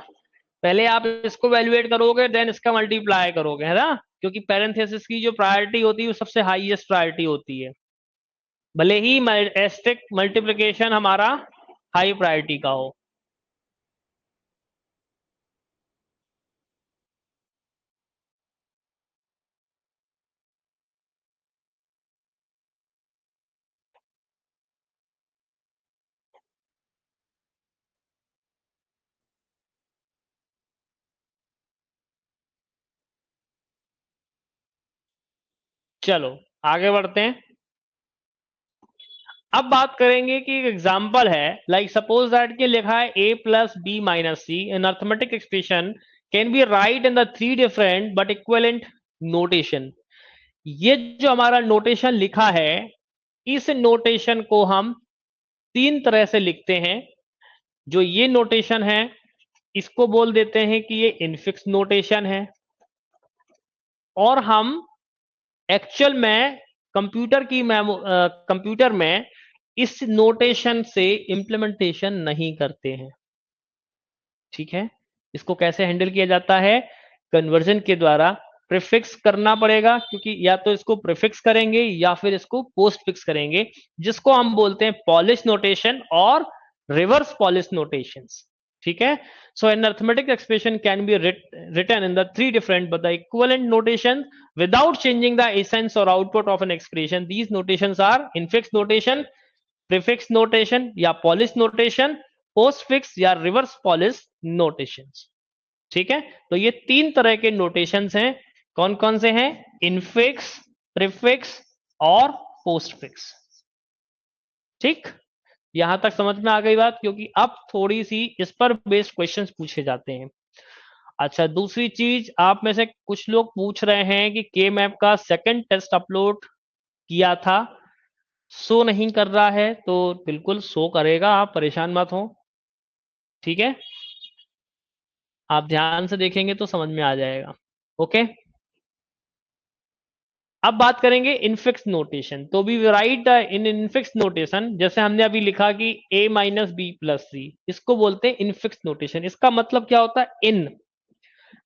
पहले आप इसको वैल्यूएट करोगे, देन इसका मल्टीप्लाई करोगे, है ना, क्योंकि पैरेंथेसिस की जो प्रायोरिटी होती है वो सबसे हाईएस्ट प्रायोरिटी होती है, भले ही एस्टेरिक मल्टीप्लिकेशन हमारा हाई प्रायोरिटी का हो। चलो आगे बढ़ते हैं। अब बात करेंगे कि एक एग्जाम्पल है, लाइक सपोज दैट कि लिखा है a plus B minus C in arithmetic expression can be write in the three different but equivalent notation. ये जो हमारा नोटेशन लिखा है, इस नोटेशन को हम तीन तरह से लिखते हैं। जो ये नोटेशन है इसको बोल देते हैं कि ये इनफिक्स नोटेशन है, और हम एक्चुअल में कंप्यूटर में इस नोटेशन से इंप्लीमेंटेशन नहीं करते हैं। ठीक है, इसको कैसे हैंडल किया जाता है? कन्वर्जन के द्वारा प्रीफिक्स करना पड़ेगा, क्योंकि या तो इसको प्रीफिक्स करेंगे या फिर इसको पोस्ट फिक्स करेंगे, जिसको हम बोलते हैं पॉलिश नोटेशन और रिवर्स पॉलिश नोटेशंस। ठीक है, so an arithmetic expression can be written in the three different but the equivalent notation without changing the essence or output of an expression. These notations are infix notation, prefix notation या polish notation, postfix या reverse polish notations. ठीक है, तो ये तीन तरह के notations हैं। कौन कौन से हैं? इनफिक्स, प्रीफिक्स और पोस्टफिक्स। ठीक, यहां तक समझ में आ गई बात, क्योंकि अब थोड़ी सी इस पर बेस्ड क्वेश्चंस पूछे जाते हैं। अच्छा, दूसरी चीज, आप में से कुछ लोग पूछ रहे हैं कि के मैप का सेकंड टेस्ट अपलोड किया था, शो नहीं कर रहा है। तो बिल्कुल शो करेगा, आप परेशान मत हो। ठीक है, आप ध्यान से देखेंगे तो समझ में आ जाएगा। ओके, अब बात करेंगे इनफिक्स नोटेशन। तो भी राइट इन इनफिक्स नोटेशन, जैसे हमने अभी लिखा कि a माइनस बी प्लस सी, इसको बोलते हैं इनफिक्स नोटेशन। इसका मतलब क्या होता है? इन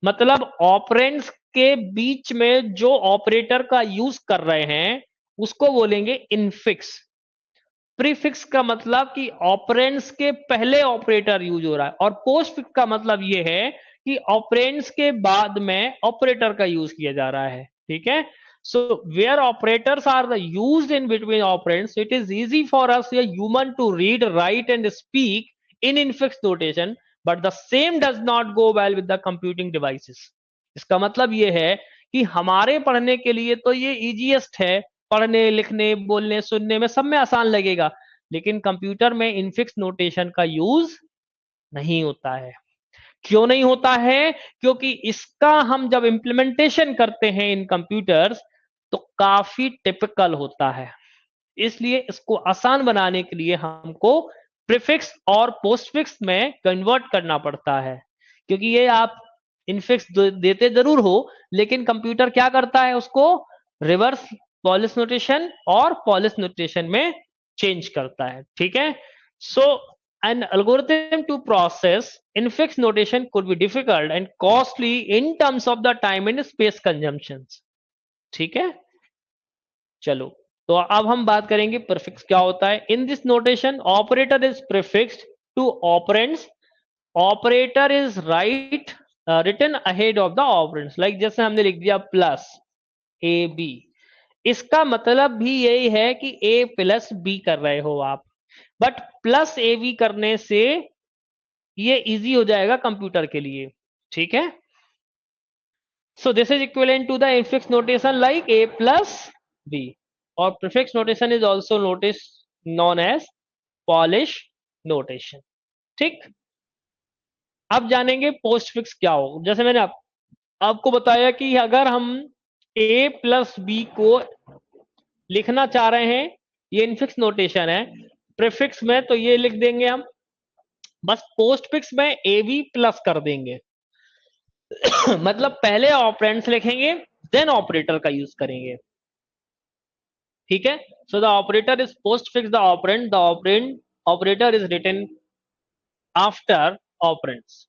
मतलब ऑपरेंड्स के बीच में जो ऑपरेटर का यूज कर रहे हैं उसको बोलेंगे इनफिक्स। प्रीफिक्स का मतलब कि ऑपरेंड्स के पहले ऑपरेटर यूज हो रहा है, और पोस्टफिक्स का मतलब यह है कि ऑपरेंड्स के बाद में ऑपरेटर का यूज किया जा रहा है। ठीक है, so where operators are the used in between operands, it is easy for us a human to read, write and speak in infix notation, but the same does not go well with the computing devices. इसका मतलब ये है कि हमारे पढ़ने के लिए तो ये इजीएस्ट है, पढ़ने लिखने बोलने सुनने में सब में आसान लगेगा, लेकिन कंप्यूटर में इनफिक्स नोटेशन का यूज नहीं होता है। क्यों नहीं होता है? क्योंकि इसका हम जब इंप्लीमेंटेशन करते हैं इन कंप्यूटर्स तो काफी टिपिकल होता है। इसलिए इसको आसान बनाने के लिए हमको प्रीफिक्स और पोस्टफिक्स में कन्वर्ट करना पड़ता है, क्योंकि ये आप इनफिक्स देते जरूर हो, लेकिन कंप्यूटर क्या करता है? उसको रिवर्स पॉलिश नोटेशन और पॉलिश नोटेशन में चेंज करता है। ठीक है, सो an algorithm to process infix notation could be difficult and costly in terms of the time and space consumptions. ठीक है, चलो तो अब हम बात करेंगे प्रीफिक्स क्या होता है। In this notation operator is prefixed to operands, operator is right written ahead of the operands. Like जैसे हमने लिख दिया प्लस ए बी, इसका मतलब भी यही है कि ए प्लस बी कर रहे हो आप, बट प्लस ए बी करने से ये इजी हो जाएगा कंप्यूटर के लिए। ठीक है, so this is equivalent to the infix notation like a plus b, और prefix notation is also known as polish notation. ठीक, अब जानेंगे पोस्टफिक्स क्या हो। जैसे मैंने आपको बताया कि अगर हम a प्लस बी को लिखना चाह रहे हैं, ये इनफिक्स नोटेशन है, प्रीफिक्स में तो ये लिख देंगे हम, बस पोस्टफिक्स में ए बी प्लस कर देंगे। मतलब पहले ऑपरेंड्स लिखेंगे देन ऑपरेटर का यूज करेंगे। ठीक है, so the operator is post fix the operand operator is written after operands.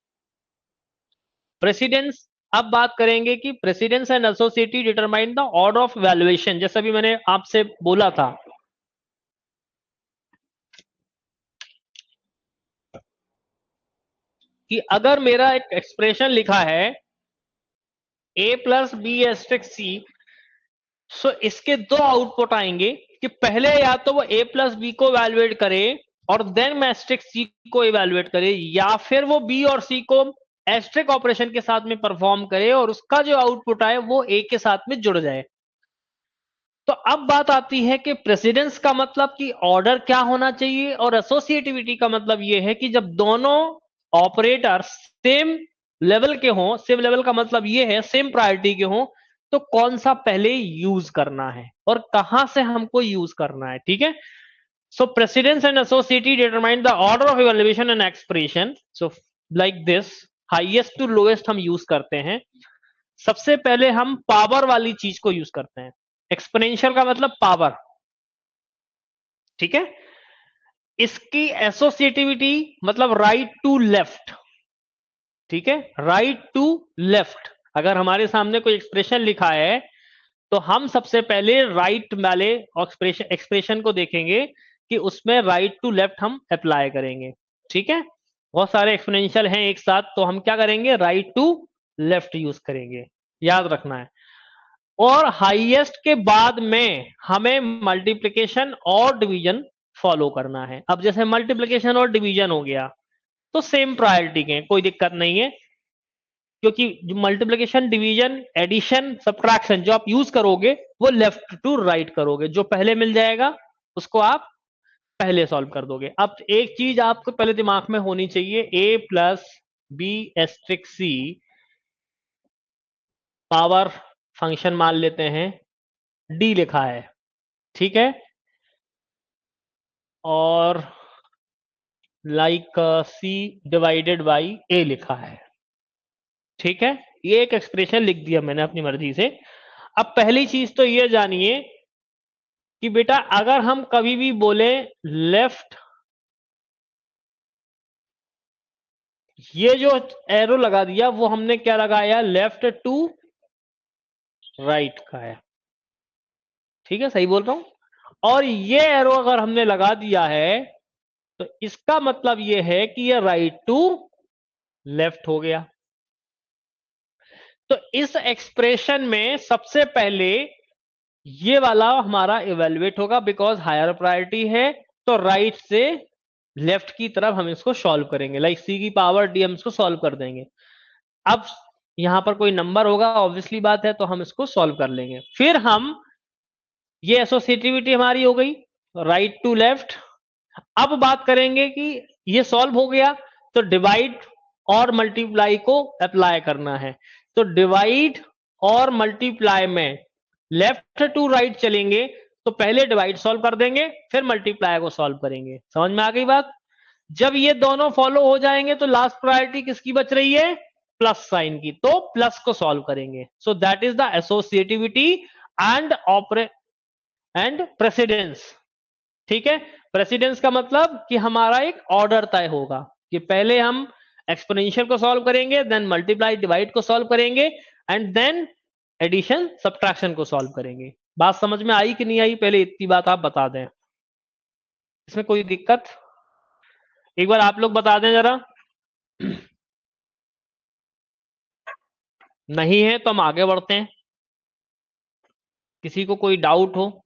Precedence अब बात करेंगे कि precedence and associativity determine the order of valuation, जैसा भी मैंने आपसे बोला था। कि अगर मेरा एक एक्सप्रेशन लिखा है a प्लस बी एस्ट्रिक सी, सो इसके दो आउटपुट आएंगे कि पहले या तो वो a प्लस बी को इवैल्यूएट करे और देन मैस्ट्रिक सी को इवैल्यूएट करे, या फिर वो b और c को एस्ट्रिक ऑपरेशन के साथ में परफॉर्म करे और उसका जो आउटपुट आए वो a के साथ में जुड़ जाए। तो अब बात आती है कि प्रेसिडेंस का मतलब कि ऑर्डर क्या होना चाहिए, और एसोसिएटिविटी का मतलब यह है कि जब दोनों ऑपरेटर सेम लेवल के हों, सेम लेवल का मतलब यह है सेम प्रायोरिटी के हों, तो कौन सा पहले यूज करना है और कहां से हमको यूज करना है। ठीक है, so precedence and associativity determine the order of evaluation and expression. So like this, highest to lowest हम यूज करते हैं। सबसे पहले हम पावर वाली चीज को यूज करते हैं। एक्सपोनेंशियल का मतलब पावर, ठीक है। इसकी एसोसिएटिविटी मतलब राइट टू लेफ्ट, ठीक है, राइट टू लेफ्ट। अगर हमारे सामने कोई एक्सप्रेशन लिखा है तो हम सबसे पहले राइट वाले एक्सप्रेशन को देखेंगे कि उसमें राइट टू लेफ्ट हम अप्लाई करेंगे। ठीक है, बहुत सारे एक्सपोनेंशियल हैं एक साथ, तो हम क्या करेंगे, राइट टू लेफ्ट यूज करेंगे, याद रखना है। और हाईएस्ट के बाद में हमें मल्टीप्लिकेशन और डिवीजन फॉलो करना है। अब जैसे मल्टीप्लिकेशन और डिवीजन हो गया तो सेम प्रायोरिटी के, कोई दिक्कत नहीं है, क्योंकि मल्टीप्लिकेशन डिवीजन एडिशन सब्ट्रैक्शन जो आप यूज करोगे वो लेफ्ट टू राइट करोगे, जो पहले मिल जाएगा उसको आप पहले सॉल्व कर दोगे। अब एक चीज आपको पहले दिमाग में होनी चाहिए, a plus B asterisk C power function मान लेते हैं d लिखा है, ठीक है, और like c divided by a लिखा है, ठीक है। ये एक एक्सप्रेशन लिख दिया मैंने अपनी मर्जी से। अब पहली चीज तो ये जानिए कि बेटा अगर हम कभी भी बोले लेफ्ट, ये जो एरो लगा दिया वो हमने क्या लगाया, लेफ्ट टू राइट का है, ठीक है, सही बोल रहा हूं। और ये एरो अगर हमने लगा दिया है तो इसका मतलब ये है कि ये राइट टू लेफ्ट हो गया। तो इस एक्सप्रेशन में सबसे पहले ये वाला हमारा इवेल्युएट होगा, बिकॉज हायर प्रायोरिटी है, तो राइट से लेफ्ट की तरफ हम इसको सॉल्व करेंगे, लाइक सी की पावर डी हम इसको सॉल्व कर देंगे। अब यहां पर कोई नंबर होगा, ऑब्वियसली बात है, तो हम इसको सॉल्व कर लेंगे। फिर हम, ये एसोसिएटिविटी हमारी हो गई राइट टू लेफ्ट। अब बात करेंगे कि ये सॉल्व हो गया तो डिवाइड और मल्टीप्लाई को अप्लाई करना है। तो डिवाइड और मल्टीप्लाई में लेफ्ट टू राइट चलेंगे, तो पहले डिवाइड सॉल्व कर देंगे फिर मल्टीप्लाई को सॉल्व करेंगे। समझ में आ गई बात। जब ये दोनों फॉलो हो जाएंगे तो लास्ट प्रायोरिटी किसकी बच रही है, प्लस साइन की, तो प्लस को सॉल्व करेंगे। So that is the associativity and and precedence, ठीक है। प्रेसिडेंस का मतलब कि हमारा एक ऑर्डर तय होगा कि पहले हम एक्सपोनेंशियल को सॉल्व करेंगे, देन मल्टीप्लाई डिवाइड को सॉल्व करेंगे, एंड देन एडिशन सब्ट्रैक्शन को सॉल्व करेंगे। बात समझ में आई कि नहीं आई, पहले इतनी बात आप बता दें, इसमें कोई दिक्कत एक बार आप लोग बता दें जरा। नहीं है तो हम आगे बढ़ते हैं, किसी को कोई डाउट हो।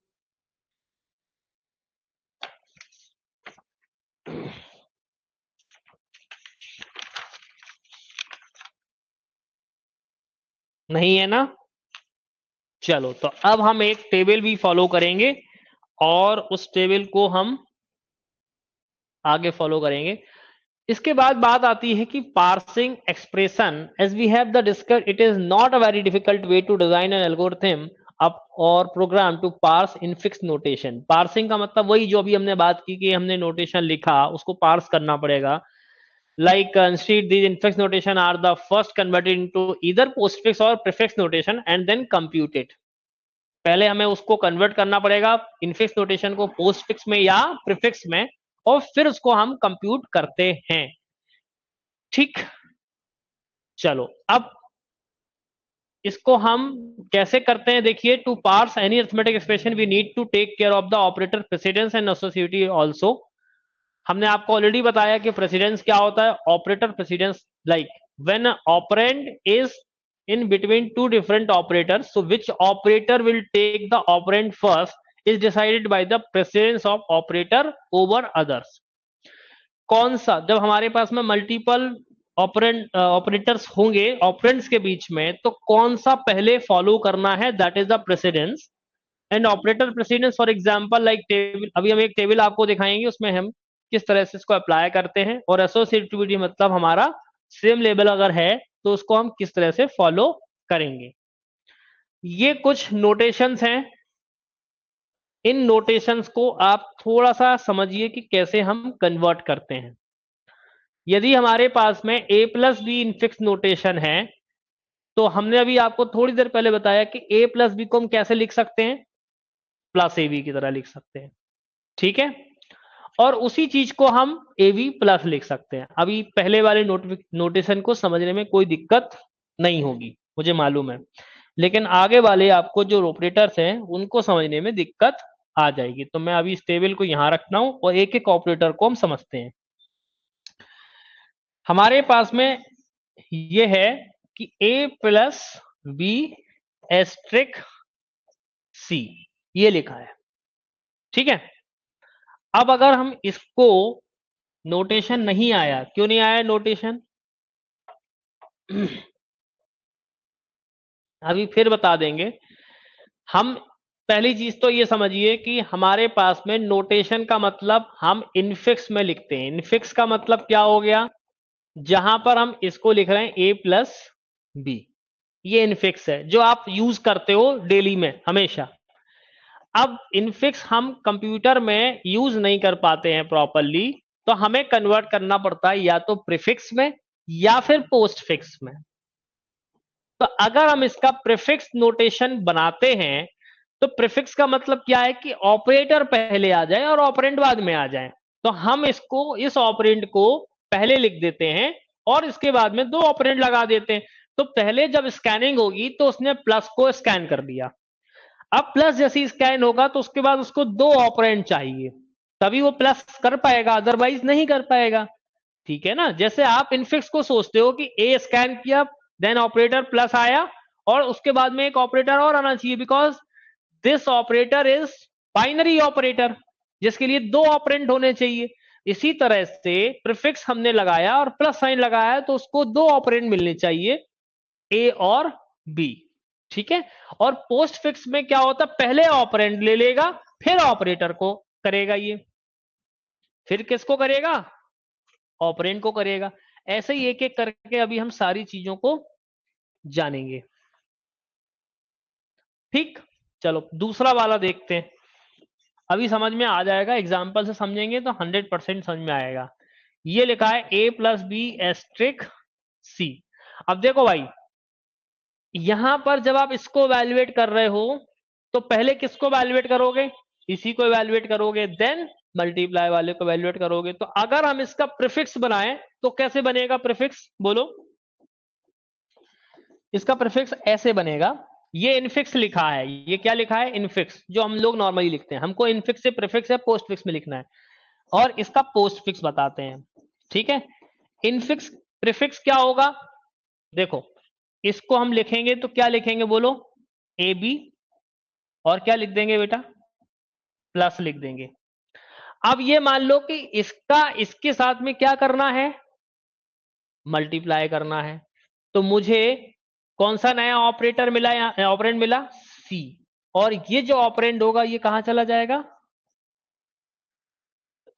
नहीं है ना, चलो तो अब हम एक टेबल भी फॉलो करेंगे और उस टेबल को हम आगे फॉलो करेंगे। इसके बाद बात आती है कि parsing expression, as we have the discuss, it is not a very difficult way to design an algorithm up और program to parse in fix notation. Parsing का मतलब वही जो अभी हमने बात की कि हमने नोटेशन लिखा उसको पार्स करना पड़ेगा। like instead these infix notation are the first converted into either postfix or prefix notation and then computed। पहले हमें उसको कन्वर्ट करना पड़ेगा इनफिक्स नोटेशन को पोस्टफिक्स में या प्रीफिक्स में, और फिर उसको हम कंप्यूट करते हैं। ठीक, चलो अब इसको हम कैसे करते हैं देखिए, to parse any arithmetic expression we need to take care of the operator precedence and associativity also. हमने आपको ऑलरेडी बताया कि प्रेसिडेंस क्या होता है, operator precedence, like when operand is in between two different operators, so which operator will take the operand first is decided by the precedence of operator over others। कौन सा, जब हमारे पास में मल्टीपल ऑपरेटर्स होंगे ऑपरेंड्स के बीच में, तो कौन सा पहले फॉलो करना है, that is the precedence. And operator precedence for example like table, अभी हम एक टेबल आपको दिखाएंगे, उसमें हम किस तरह से इसको अप्लाई करते हैं। और एसोसिएटिविटी मतलब हमारा सेम लेवल अगर है तो उसको हम किस तरह से फॉलो करेंगे। ये कुछ नोटेशंस हैं, इन नोटेशंस को आप थोड़ा सा समझिए कि कैसे हम कन्वर्ट करते हैं। यदि हमारे पास में a plus B infix notation है, तो हमने अभी आपको थोड़ी देर पहले बताया कि a प्लस बी को हम कैसे लिख सकते हैं, प्लस ए बी की तरह लिख सकते हैं, ठीक है। और उसी चीज को हम ए बी प्लस लिख सकते हैं। अभी पहले वाले नोटेशन को समझने में कोई दिक्कत नहीं होगी, मुझे मालूम है, लेकिन आगे वाले आपको जो ऑपरेटर्स हैं उनको समझने में दिक्कत आ जाएगी। तो मैं अभी इस टेबल को यहां रखता हूं और एक एक ऑपरेटर को हम समझते हैं। हमारे पास में ये है कि a प्लस बी एस्ट्रिक सी, ये लिखा है, ठीक है। अब अगर हम इसको, नोटेशन नहीं आया, क्यों नहीं आया नोटेशन, अभी फिर बता देंगे हम। पहली चीज तो ये समझिए कि हमारे पास में नोटेशन का मतलब हम इनफिक्स में लिखते हैं। इनफिक्स का मतलब क्या हो गया, जहां पर हम इसको लिख रहे हैं a प्लस बी, ये इनफिक्स है जो आप यूज करते हो डेली में हमेशा। अब इनफिक्स हम कंप्यूटर में यूज नहीं कर पाते हैं प्रॉपरली, तो हमें कन्वर्ट करना पड़ता है या तो प्रीफिक्स में या फिर पोस्टफिक्स में। तो अगर हम इसका प्रीफिक्स नोटेशन बनाते हैं, तो प्रीफिक्स का मतलब क्या है कि ऑपरेटर पहले आ जाए और ऑपरेंड बाद में आ जाए। तो हम इसको, इस ऑपरेंड को पहले लिख देते हैं और इसके बाद में दो ऑपरेंड लगा देते हैं। तो पहले जब स्कैनिंग होगी तो उसने प्लस को स्कैन कर दिया, अब प्लस जैसी स्कैन होगा तो उसके बाद उसको दो ऑपरेंड चाहिए, तभी वो प्लस कर पाएगा, अदरवाइज नहीं कर पाएगा, ठीक है ना। जैसे आप इनफिक्स को सोचते हो कि ए स्कैन किया, देन ऑपरेटर प्लस आया और उसके बाद में एक ऑपरेटर और आना चाहिए, because this operator is binary operator, जिसके लिए दो ऑपरेंड होने चाहिए। इसी तरह से प्रीफिक्स हमने लगाया और प्लस साइन लगाया तो उसको दो ऑपरेंड मिलने चाहिए, ए और बी, ठीक है। और पोस्ट फिक्स में क्या होता, पहले ऑपरेंड ले लेगा फिर ऑपरेटर को करेगा, ये फिर किसको करेगा, ऑपरेंड को करेगा। ऐसे ही एक एक करके अभी हम सारी चीजों को जानेंगे, ठीक। चलो दूसरा वाला देखते हैं, अभी समझ में आ जाएगा, एग्जाम्पल से समझेंगे तो 100% समझ में आएगा। ये लिखा है a प्लस बी एस्ट्रिक सी। अब देखो भाई, यहां पर जब आप इसको वैल्यूएट कर रहे हो तो पहले किसको वैल्यूएट करोगे, इसी को वैल्यूएट करोगे, देन मल्टीप्लाई वाले को वैल्यूएट करोगे। तो अगर हम इसका प्रीफिक्स बनाएं तो कैसे बनेगा प्रीफिक्स, बोलो। इसका प्रीफिक्स ऐसे बनेगा, ये इनफिक्स लिखा है, ये क्या लिखा है, इनफिक्स, जो हम लोग नॉर्मली लिखते हैं। हमको इनफिक्स से प्रीफिक्स या पोस्ट फिक्स में लिखना है, और इसका पोस्ट फिक्स बताते हैं, ठीक है। इनफिक्स प्रीफिक्स क्या होगा, देखो इसको हम लिखेंगे तो क्या लिखेंगे, बोलो, ए बी, और क्या लिख देंगे बेटा, प्लस लिख देंगे। अब ये मान लो कि इसका इसके साथ में क्या करना है, मल्टीप्लाई करना है। तो मुझे कौन सा नया ऑपरेटर मिला, ऑपरेंड मिला, सी, और ये जो ऑपरेंड होगा ये कहां चला जाएगा,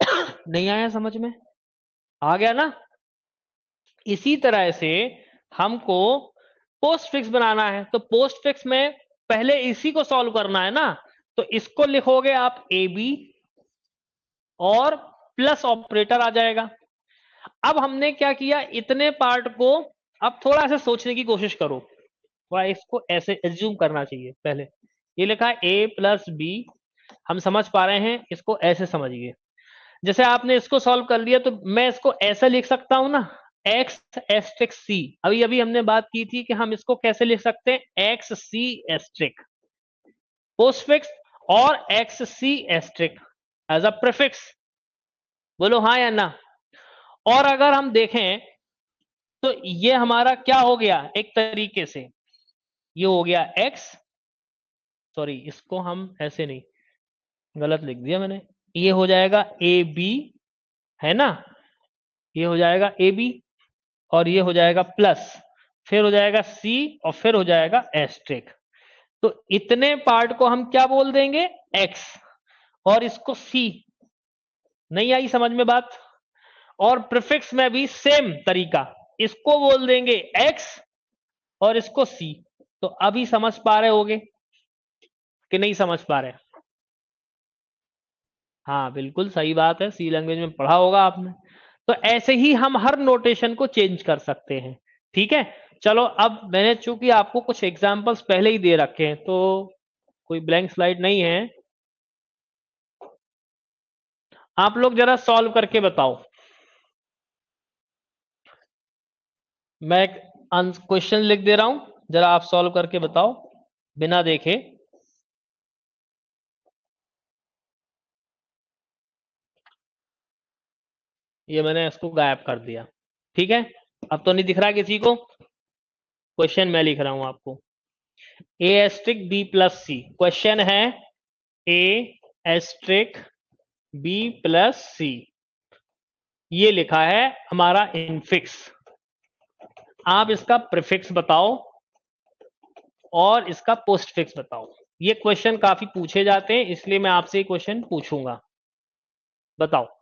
नहीं आया समझ में, आ गया ना। इसी तरह से हमको पोस्ट फिक्स बनाना है, तो पोस्ट फिक्स में पहले इसी को सॉल्व करना है ना, तो इसको लिखोगे आप ए बी और प्लस ऑपरेटर आ जाएगा। अब हमने क्या किया, इतने पार्ट को अब थोड़ा सा सोचने की कोशिश करो, थोड़ा इसको ऐसे एज्यूम करना चाहिए। पहले ये लिखा है a प्लस बी, हम समझ पा रहे हैं, इसको ऐसे समझिए। जैसे आपने इसको सॉल्व कर लिया तो मैं इसको ऐसे लिख सकता हूं ना, एक्स एस्ट्रिक सी, अभी अभी हमने बात की थी कि हम इसको कैसे लिख सकते हैं, एक्स सी एस्ट्रिक पोस्टफिक्स और X C asterisk as a prefix. बोलो हाँ या ना। और अगर हम देखें तो ये हमारा क्या हो गया, एक तरीके से ये हो गया एक्स, सॉरी इसको हम ऐसे नहीं, गलत लिख दिया मैंने, ये हो जाएगा ए बी, है ना, ये हो जाएगा ए बी और ये हो जाएगा प्लस, फिर हो जाएगा सी और फिर हो जाएगा एस्ट्रिक। तो इतने पार्ट को हम क्या बोल देंगे, एक्स, और इसको सी। नहीं आई समझ में बात। और प्रीफिक्स में भी सेम तरीका, इसको बोल देंगे एक्स और इसको सी। तो अभी समझ पा रहे होगे कि नहीं समझ पा रहे। हाँ बिल्कुल सही बात है, सी लैंग्वेज में पढ़ा होगा आपने। तो ऐसे ही हम हर नोटेशन को चेंज कर सकते हैं। ठीक है, चलो अब मैंने चूंकि आपको कुछ एग्जांपल्स पहले ही दे रखे हैं तो कोई ब्लैंक स्लाइड नहीं है, आप लोग जरा सॉल्व करके बताओ। मैं एक क्वेश्चन लिख दे रहा हूं, जरा आप सॉल्व करके बताओ बिना देखे। ये मैंने इसको गायब कर दिया। ठीक है, अब तो नहीं दिख रहा किसी को। क्वेश्चन मैं लिख रहा हूं आपको, ए एस्ट्रिक बी प्लस सी। क्वेश्चन है ए एस्ट्रिक बी प्लस सी, ये लिखा है हमारा इनफिक्स। आप इसका प्रीफिक्स बताओ और इसका पोस्टफिक्स बताओ। ये क्वेश्चन काफी पूछे जाते हैं, इसलिए मैं आपसे ये क्वेश्चन पूछूंगा, बताओ।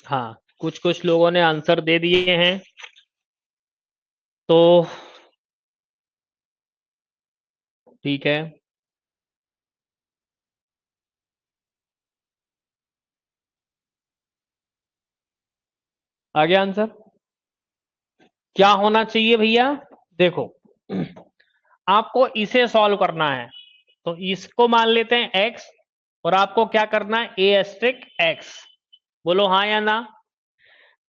हाँ, कुछ कुछ लोगों ने आंसर दे दिए हैं, तो ठीक है। आ गया आंसर। क्या होना चाहिए भैया, देखो आपको इसे सॉल्व करना है, तो इसको मान लेते हैं एक्स, और आपको क्या करना है, ए एस्ट्रिक एक्स। बोलो हाँ या ना।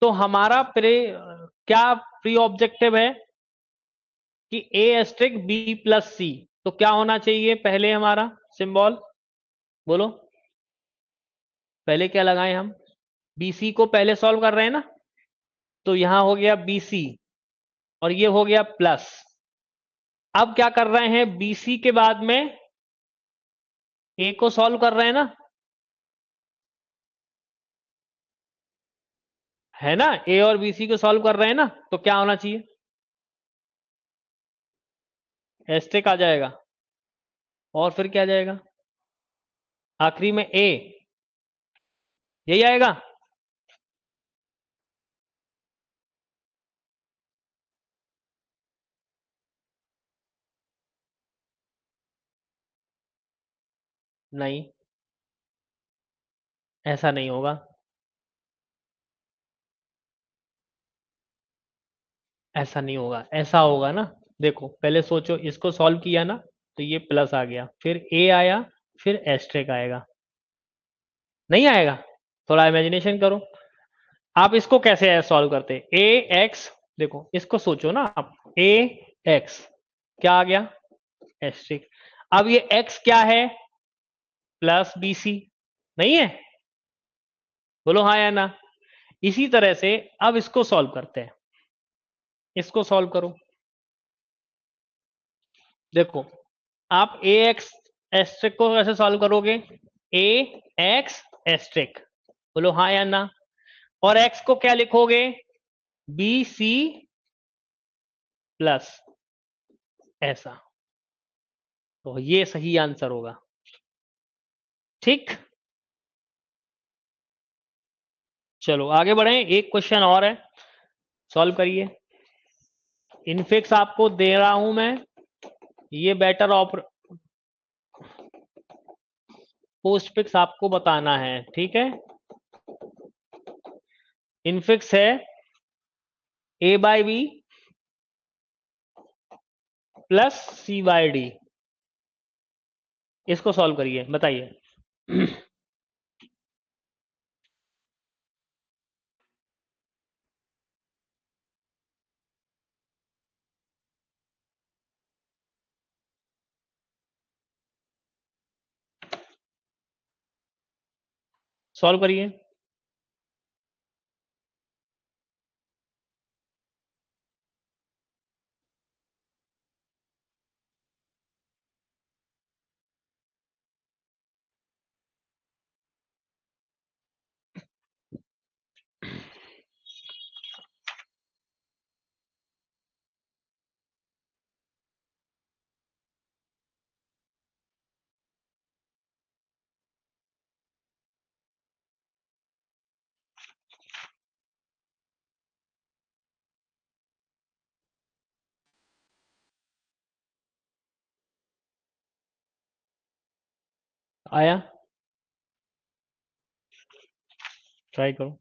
तो हमारा क्या प्री ऑब्जेक्टिव है कि ए एस्ट्रिक बी प्लस सी, तो क्या होना चाहिए पहले हमारा सिंबल, बोलो। पहले क्या लगाएं हम, बीसी को पहले सॉल्व कर रहे हैं ना, तो यहां हो गया बीसी और ये हो गया प्लस। अब क्या कर रहे हैं, बीसी के बाद में ए को सॉल्व कर रहे हैं ना, है ना, ए और बीसी को सॉल्व कर रहे हैं ना, तो क्या होना चाहिए, एस्टेक आ जाएगा और फिर क्या आ जाएगा, आखिरी में ए, यही आएगा। नहीं, ऐसा नहीं होगा। ऐसा नहीं होगा, ऐसा होगा ना, देखो पहले सोचो, इसको सॉल्व किया ना, तो ये प्लस आ गया, फिर ए आया, फिर एस्ट्रिक आएगा, नहीं आएगा। थोड़ा इमेजिनेशन करो, आप इसको कैसे सॉल्व करते, ए एक्स, देखो इसको सोचो ना आप, ए एक्स क्या आ गया, एस्ट्रिक। अब ये एक्स क्या है, प्लस बी सी, नहीं है, बोलो हाँ या ना। इसी तरह से अब इसको सॉल्व करते हैं, इसको सॉल्व करो। देखो आप ए एक्स एस्ट्रिक को कैसे सॉल्व करोगे, ए एक्स एस्ट्रिक, बोलो हाँ या ना। और एक्स को क्या लिखोगे, बी सी प्लस, ऐसा। तो ये सही आंसर होगा। ठीक, चलो आगे बढ़े। एक क्वेश्चन और है, सॉल्व करिए। इनफिक्स आपको दे रहा हूं मैं, ये बेटर ऑपर, पोस्ट फिक्स आपको बताना है, ठीक है। इनफिक्स है A by B plus C by D. इसको सॉल्व करिए, बताइए। सॉल्व करिए। आया, ट्राई करो।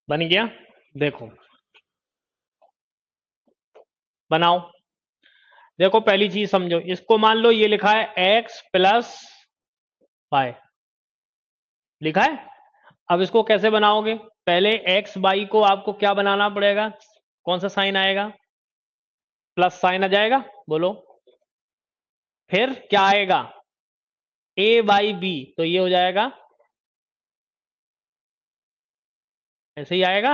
बन गया, देखो बनाओ। देखो पहली चीज समझो, इसको मान लो ये लिखा है x प्लस वाई, लिखा है। अब इसको कैसे बनाओगे? पहले x बाई को आपको क्या बनाना पड़ेगा? कौन सा साइन आएगा? प्लस साइन आ जाएगा, बोलो। फिर क्या आएगा? a बाई बी, तो ये हो जाएगा, ऐसे ही आएगा।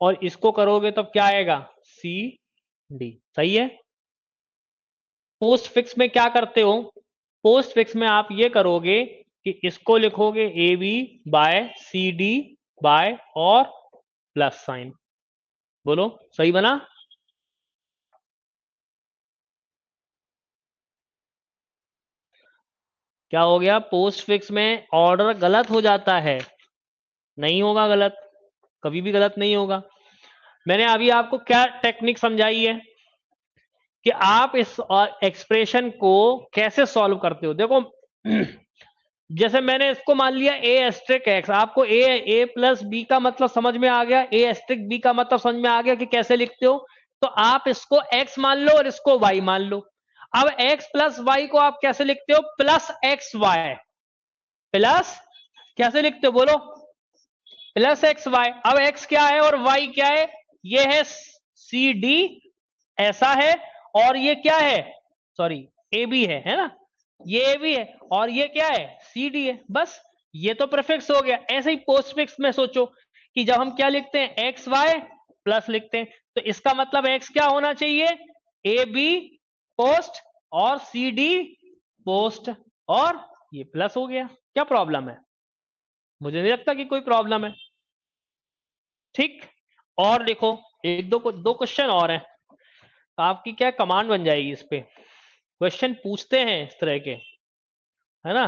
और इसको करोगे तब क्या आएगा? सी डी, सही है। पोस्ट फिक्स में क्या करते हो? पोस्ट फिक्स में आप ये करोगे कि इसको लिखोगे A B by C D by और प्लस साइन। बोलो सही बना? क्या हो गया? पोस्ट फिक्स में ऑर्डर गलत हो जाता है। नहीं होगा गलत, कभी भी गलत नहीं होगा। मैंने अभी आपको क्या टेक्निक समझाई है कि आप इस एक्सप्रेशन को कैसे सॉल्व करते हो। देखो, जैसे मैंने इसको मान लिया ए एस्ट्रिक एक्स, आपको ए प्लस बी का मतलब समझ में आ गया, ए एस्ट्रिक बी का मतलब समझ में आ गया कि कैसे लिखते हो। तो आप इसको एक्स मान लो और इसको वाई मान लो। अब एक्स प्लस वाई को आप कैसे लिखते हो? प्लस एक्स वाई, प्लस, कैसे लिखते हो बोलो? Plus X Y. अब एक्स क्या है और वाई क्या है? ये है सी डी, ऐसा है। और ये क्या है? सॉरी, ए बी है ना? ये ए बी है और ये क्या है? सी डी है। बस, ये तो प्रीफिक्स हो गया। ऐसे ही पोस्टफिक्स में सोचो कि जब हम क्या लिखते हैं? एक्स वाई प्लस लिखते हैं, तो इसका मतलब एक्स क्या होना चाहिए? ए बी पोस्ट और सी डी पोस्ट, और ये प्लस हो गया। क्या प्रॉब्लम है? मुझे नहीं लगता कि कोई प्रॉब्लम है। ठीक, और देखो, एक दो क्वेश्चन और हैं, आपकी क्या कमांड बन जाएगी इस पे। क्वेश्चन पूछते हैं इस तरह के, है ना।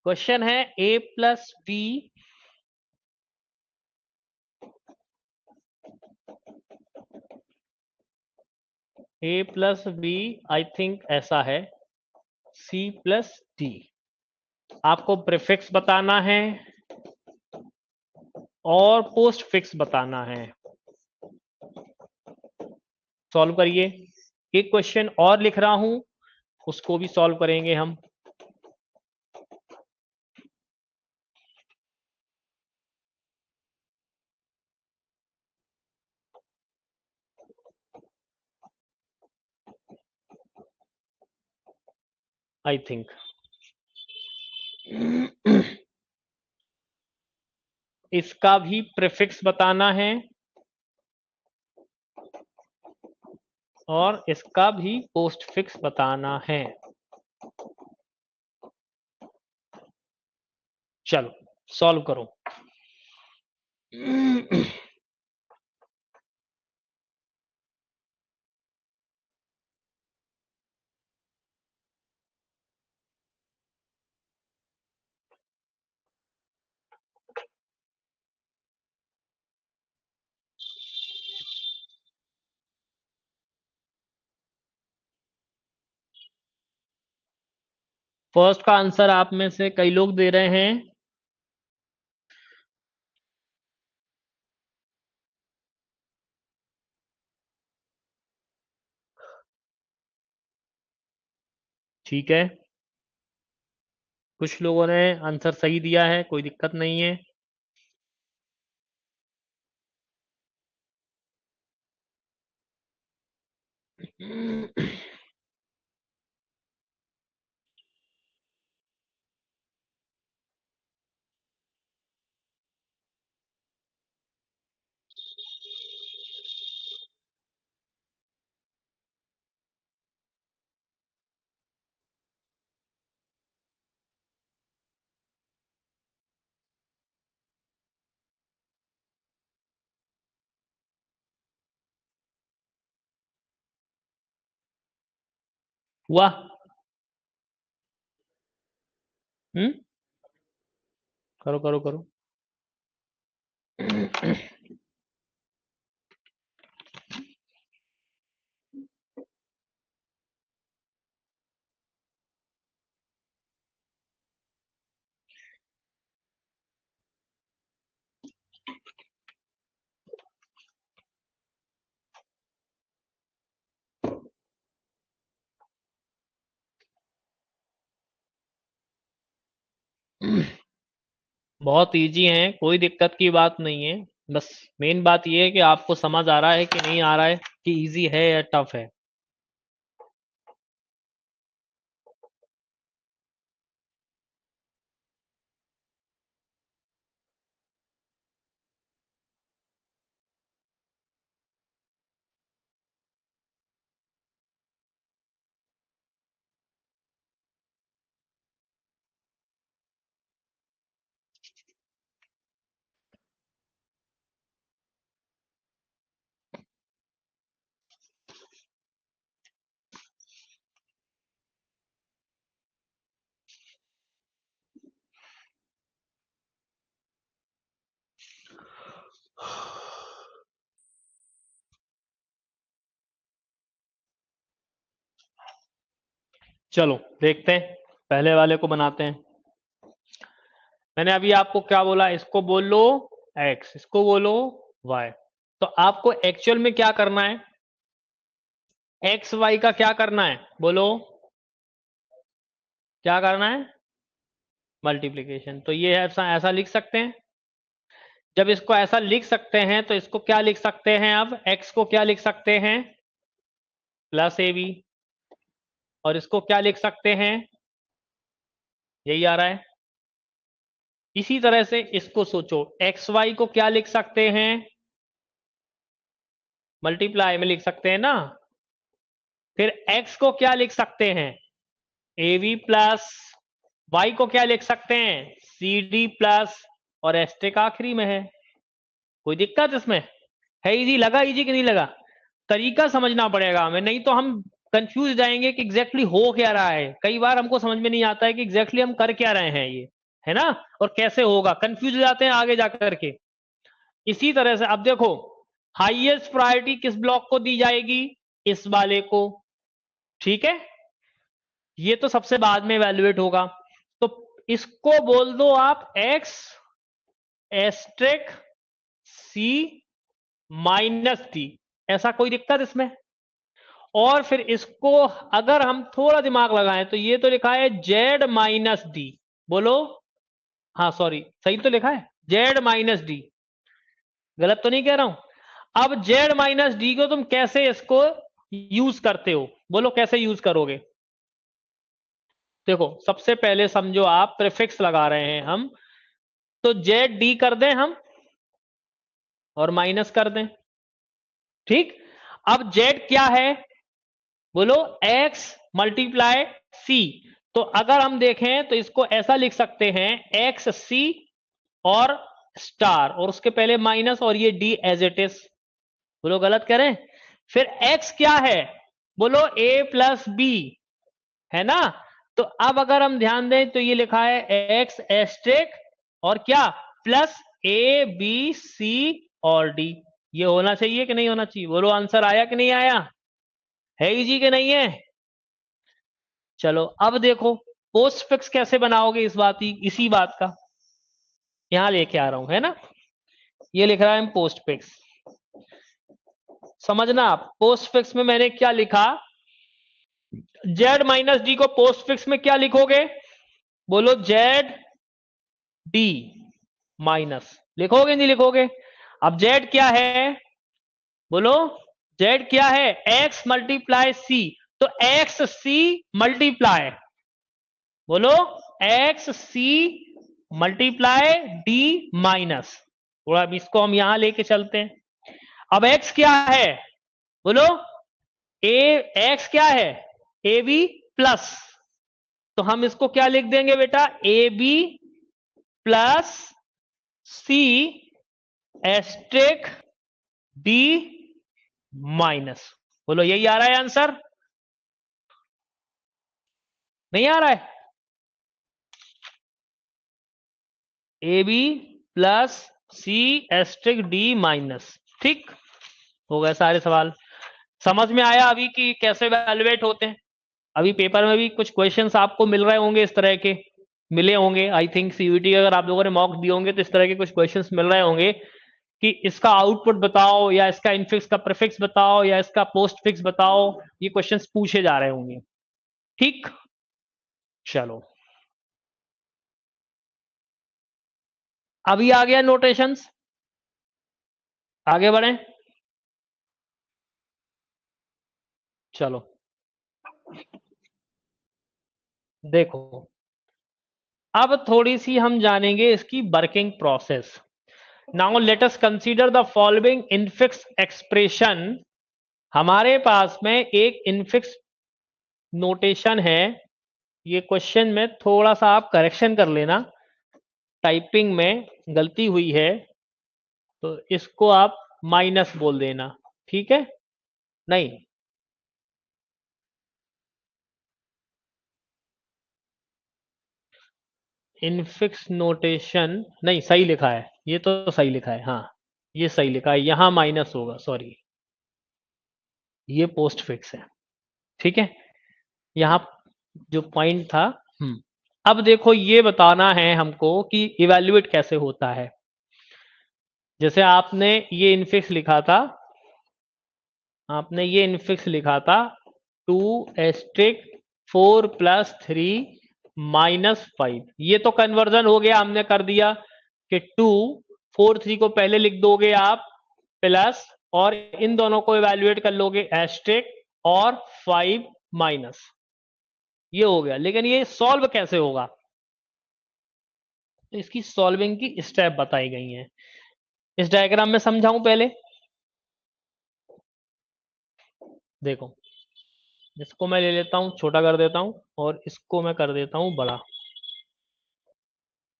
क्वेश्चन है a plus B I think ऐसा है, c प्लस डी। आपको प्रीफिक्स बताना है और पोस्ट फिक्स बताना है। सॉल्व करिए। एक क्वेश्चन और लिख रहा हूं, उसको भी सॉल्व करेंगे हम। I think. इसका भी प्रीफिक्स बताना है और इसका भी पोस्टफिक्स बताना है। चलो सॉल्व करो। फर्स्ट का आंसर आप में से कई लोग दे रहे हैं। ठीक है, कुछ लोगों ने आंसर सही दिया है, कोई दिक्कत नहीं है। हुआ? करो करो करो। बहुत इजी है, कोई दिक्कत की बात नहीं है। बस मेन बात ये है कि आपको समझ आ रहा है कि नहीं आ रहा है, कि इजी है या टफ है। चलो देखते हैं, पहले वाले को बनाते हैं। मैंने अभी आपको क्या बोला, इसको बोल लो x, इसको बोलो y। तो आपको एक्चुअल में क्या करना है, एक्स वाई का क्या करना है, बोलो क्या करना है, मल्टीप्लीकेशन। तो ये ऐसा ऐसा लिख सकते हैं। जब इसको ऐसा लिख सकते हैं तो इसको क्या लिख सकते हैं, अब x को क्या लिख सकते हैं, प्लस ए बी। और इसको क्या लिख सकते हैं, यही आ रहा है। इसी तरह से इसको सोचो, एक्स वाई को क्या लिख सकते हैं, मल्टीप्लाई में लिख सकते हैं ना। फिर x को क्या लिख सकते हैं, ए बी प्लस, वाई को क्या लिख सकते हैं, सी डी प्लस, और एस्टेक आखिरी में है। कोई दिक्कत इसमें है? इजी लगा, इजी कि नहीं लगा? तरीका समझना पड़ेगा हमें, नहीं तो हम कंफ्यूज जाएंगे कि एग्जैक्टली हो क्या रहा है। कई बार हमको समझ में नहीं आता है कि एग्जैक्टली हम कर क्या रहे हैं ये, है ना, और कैसे होगा, कंफ्यूज हो जाते हैं आगे जाकर के। इसी तरह से अब देखो, हाईएस्ट प्रायोरिटी किस ब्लॉक को दी जाएगी, इस वाले को, ठीक है। ये तो सबसे बाद में इवैल्यूएट होगा। तो इसको बोल दो आप एक्स एस्ट्रिक सी माइनस डी, ऐसा कोई दिक्कत इसमें? और फिर इसको अगर हम थोड़ा दिमाग लगाएं तो ये तो लिखा है जेड माइनस डी, बोलो, हाँ सॉरी सही तो लिखा है जेड माइनस डी, गलत तो नहीं कह रहा हूं। अब जेड माइनस डी को तुम कैसे इसको यूज करते हो, बोलो कैसे यूज करोगे? देखो सबसे पहले समझो आप प्रीफिक्स लगा रहे हैं हम, तो जेड डी कर दें हम और माइनस कर दें, ठीक। अब जेड क्या है, बोलो x मल्टीप्लाई सी। तो अगर हम देखें तो इसको ऐसा लिख सकते हैं एक्स सी और स्टार और उसके पहले माइनस और ये डी एज इट इज। बोलो गलत करें। फिर x क्या है, बोलो a प्लस बी, है ना। तो अब अगर हम ध्यान दें तो ये लिखा है x एस्टेक और क्या प्लस a b c और d। ये होना चाहिए कि नहीं होना चाहिए, बोलो आंसर आया कि नहीं आया, है जी कि नहीं है। चलो अब देखो पोस्ट फिक्स कैसे बनाओगे, इसी बात का यहां लेके आ रहा हूं, है ना। ये लिख रहा है पोस्ट फिक्स, समझना आप। पोस्ट फिक्स में मैंने क्या लिखा, जेड माइनस डी को पोस्ट फिक्स में क्या लिखोगे, बोलो जेड डी माइनस, लिखोगे नहीं लिखोगे। अब जेड क्या है, बोलो जेड क्या है, एक्स मल्टीप्लाई सी। तो एक्स सी मल्टीप्लाई, बोलो x C multiply D minus. थोड़ा अब इसको हम यहां लेके चलते हैं। अब एक्स क्या है, बोलो ए, एक्स क्या है ए बी प्लस, तो हम इसको क्या लिख देंगे बेटा, A B plus C asterisk D minus. बोलो यही आ रहा है आंसर, नहीं आ रहा है, A B plus C asterisk D minus, ठीक हो गए सारे सवाल। समझ में आया अभी कि कैसे वैल्यूएट होते हैं। अभी पेपर में भी कुछ क्वेश्चंस आपको मिल रहे होंगे, इस तरह के मिले होंगे आई थिंक। सीयूटी अगर आप लोगों ने मॉक दिए होंगे तो इस तरह के कुछ क्वेश्चंस मिल रहे होंगे कि इसका आउटपुट बताओ या इसका इनफिक्स का प्रीफिक्स बताओ या इसका पोस्ट फिक्स बताओ, ये क्वेश्चंस पूछे जा रहे होंगे, ठीक। चलो अभी आ गया नोटेशंस, आगे बढ़े। चलो देखो अब थोड़ी सी हम जानेंगे इसकी working process. Now let us consider the following infix expression. हमारे पास में एक इनफिक्स नोटेशन है, ये क्वेश्चन में थोड़ा सा आप करेक्शन कर लेना, टाइपिंग में गलती हुई है तो इसको आप माइनस बोल देना, ठीक है। नहीं इनफिक्स नोटेशन नहीं, सही लिखा है, ये तो सही लिखा है, हाँ ये सही लिखा है, यहां माइनस होगा, सॉरी ये पोस्ट फिक्स है, ठीक है। यहां जो पॉइंट था, अब देखो ये बताना है हमको कि इवैल्यूएट कैसे होता है। जैसे आपने ये इनफिक्स लिखा था, आपने ये इनफिक्स लिखा था 2 एस्ट्रिक 4 प्लस 3 माइनस 5, ये तो कन्वर्जन हो गया, हमने कर दिया कि 2 4 3 को पहले लिख दोगे आप प्लस और इन दोनों को इवैल्यूएट कर लोगे एस्ट्रिक और 5 माइनस, ये हो गया। लेकिन ये सॉल्व कैसे होगा, तो इसकी सॉल्विंग की स्टेप बताई गई हैं, इस डायग्राम में समझाऊं पहले। देखो इसको मैं ले लेता हूं, छोटा कर देता हूं और इसको मैं कर देता हूं बड़ा,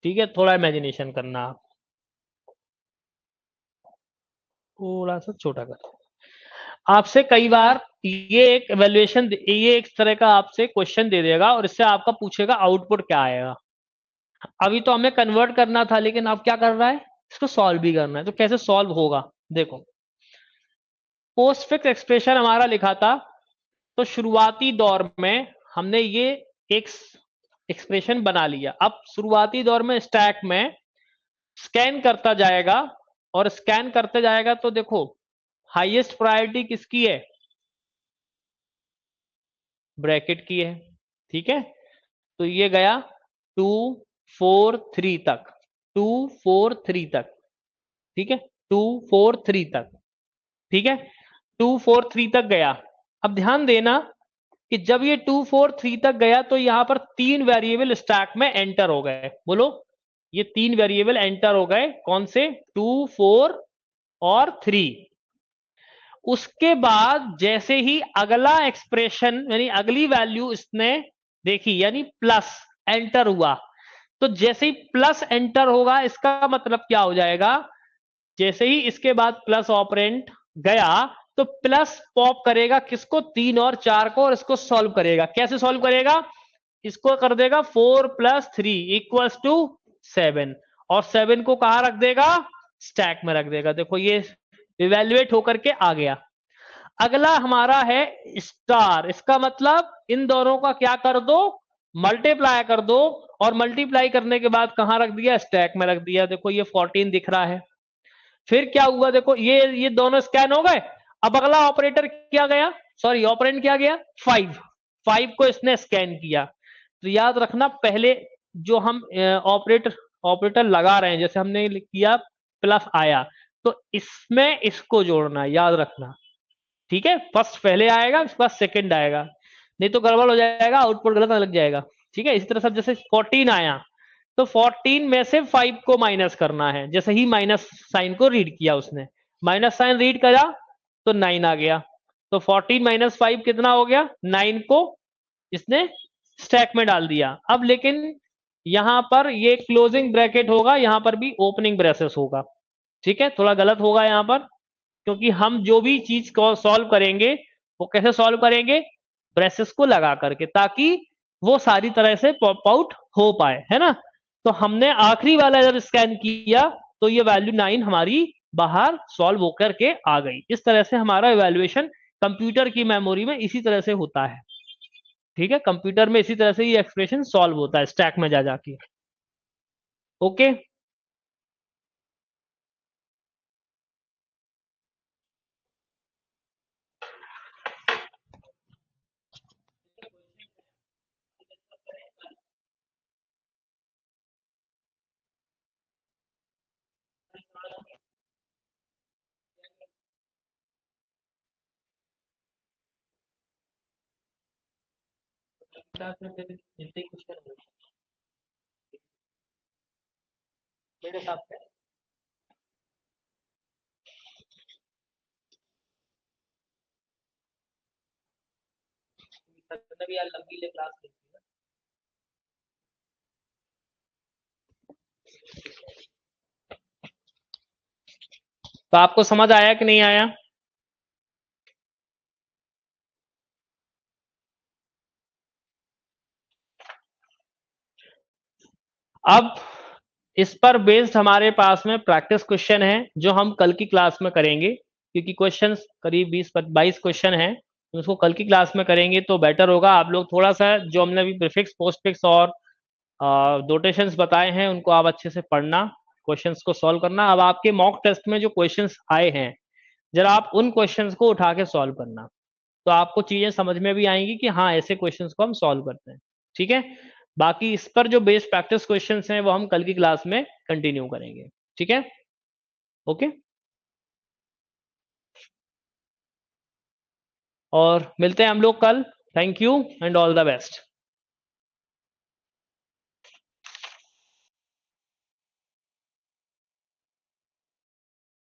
ठीक है। थोड़ा इमेजिनेशन करना आप, थोड़ा सा छोटा कर। आपसे कई बार ये एक एवेल्युएशन, ये एक तरह का आपसे क्वेश्चन दे देगा और इससे आपका पूछेगा आउटपुट क्या आएगा। अभी तो हमें कन्वर्ट करना था लेकिन अब क्या कर रहा है, इसको सॉल्व भी करना है। तो कैसे सॉल्व होगा, देखो पोस्टफिक्स एक्सप्रेशन हमारा लिखा था, तो शुरुआती दौर में हमने ये एक एक्सप्रेशन बना लिया। अब शुरुआती दौर में स्टैक में स्कैन करता जाएगा और स्कैन करते जाएगा, तो देखो हाईएस्ट प्रायोरिटी किसकी है, ब्रैकेट की है, ठीक है। तो ये गया 2 4 3 तक, 2 4 3 तक, ठीक है, 2 4 3 तक, ठीक है, 2 4 3 तक गया। अब ध्यान देना कि जब ये 2 4 3 तक गया तो यहां पर 3 वेरिएबल स्टैक में एंटर हो गए। बोलो, ये 3 वेरिएबल एंटर हो गए, कौन से? 2 4 और 3। उसके बाद जैसे ही अगला एक्सप्रेशन यानी अगली वैल्यू इसने देखी, यानी प्लस एंटर हुआ, तो जैसे ही प्लस एंटर होगा इसका मतलब क्या हो जाएगा? जैसे ही इसके बाद प्लस ऑपरेंड गया तो प्लस पॉप करेगा किसको? 3 और 4 को, और इसको सॉल्व करेगा। कैसे सॉल्व करेगा? इसको कर देगा 4 + 3 = 7, और 7 को कहां रख देगा? स्टैक में रख देगा। देखो ये इवेल्युएट होकर के आ गया। अगला हमारा है स्टार। इसका मतलब इन दोनों का क्या कर दो? मल्टीप्लाई कर दो, और मल्टीप्लाई करने के बाद कहां रख दिया? स्टैक में रख दिया। देखो ये 14 दिख रहा है। फिर क्या हुआ? देखो ये दोनों स्कैन हो गए। अब अगला ऑपरेटर क्या गया? सॉरी, ऑपरेंड क्या गया? 5 को इसने स्कैन किया। तो याद रखना, पहले जो हम ऑपरेटर लगा रहे हैं, जैसे हमने किया प्लस आया, तो इसमें इसको जोड़ना, याद रखना। ठीक है, फर्स्ट पहले आएगा, उसके बाद सेकंड आएगा, नहीं तो गड़बड़ हो जाएगा, आउटपुट गलत लग जाएगा। ठीक है, इसी तरह सब, जैसे 14 आया तो 14 में से 5 को माइनस करना है। जैसे ही माइनस साइन को रीड किया उसने, माइनस साइन रीड करा तो 9 आ गया। तो 14 - 5 कितना हो गया? 9 को इसने स्टैक में डाल दिया। अब लेकिन यहां पर ये क्लोजिंग ब्रैकेट होगा, यहां पर भी ओपनिंग ब्रेसेस होगा। ठीक है, थोड़ा गलत होगा यहां पर, क्योंकि हम जो भी चीज को सॉल्व करेंगे वो कैसे सॉल्व करेंगे? ब्रेसेस को लगा करके, ताकि वो सारी तरह से पॉप आउट हो पाए, है ना। तो हमने आखिरी वाला जब स्कैन किया तो ये वैल्यू 9 हमारी बाहर सॉल्व होकर के आ गई। इस तरह से हमारा इवैल्यूएशन कंप्यूटर की मेमोरी में इसी तरह से होता है। ठीक है, कंप्यूटर में इसी तरह से ये एक्सप्रेशन सॉल्व होता है, स्टैक में जा जाके। ओके, मेरे हिसाब से भी यार लंबी ले क्लास लेती है। तो आपको समझ आया कि नहीं आया? अब इस पर बेस्ड हमारे पास में प्रैक्टिस क्वेश्चन है जो हम कल की क्लास में करेंगे, क्योंकि क्वेश्चंस करीब 20-22 क्वेश्चन हैं, तो उसको कल की क्लास में करेंगे तो बेटर होगा। आप लोग थोड़ा सा जो हमने अभी प्रीफिक्स पोस्टफिक्स और नोटेशंस बताए हैं उनको आप अच्छे से पढ़ना, क्वेश्चंस को सॉल्व करना। अब आपके मॉक टेस्ट में जो क्वेश्चंस आए हैं, जरा आप उन क्वेश्चंस को उठा के सॉल्व करना, तो आपको चीजें समझ में भी आएंगी कि हाँ ऐसे क्वेश्चंस को हम सॉल्व करते हैं। ठीक है, बाकी इस पर जो बेस्ड प्रैक्टिस क्वेश्चंस हैं वो हम कल की क्लास में कंटिन्यू करेंगे। ठीक है, ओके, और मिलते हैं हम लोग कल। Thank you and all the best.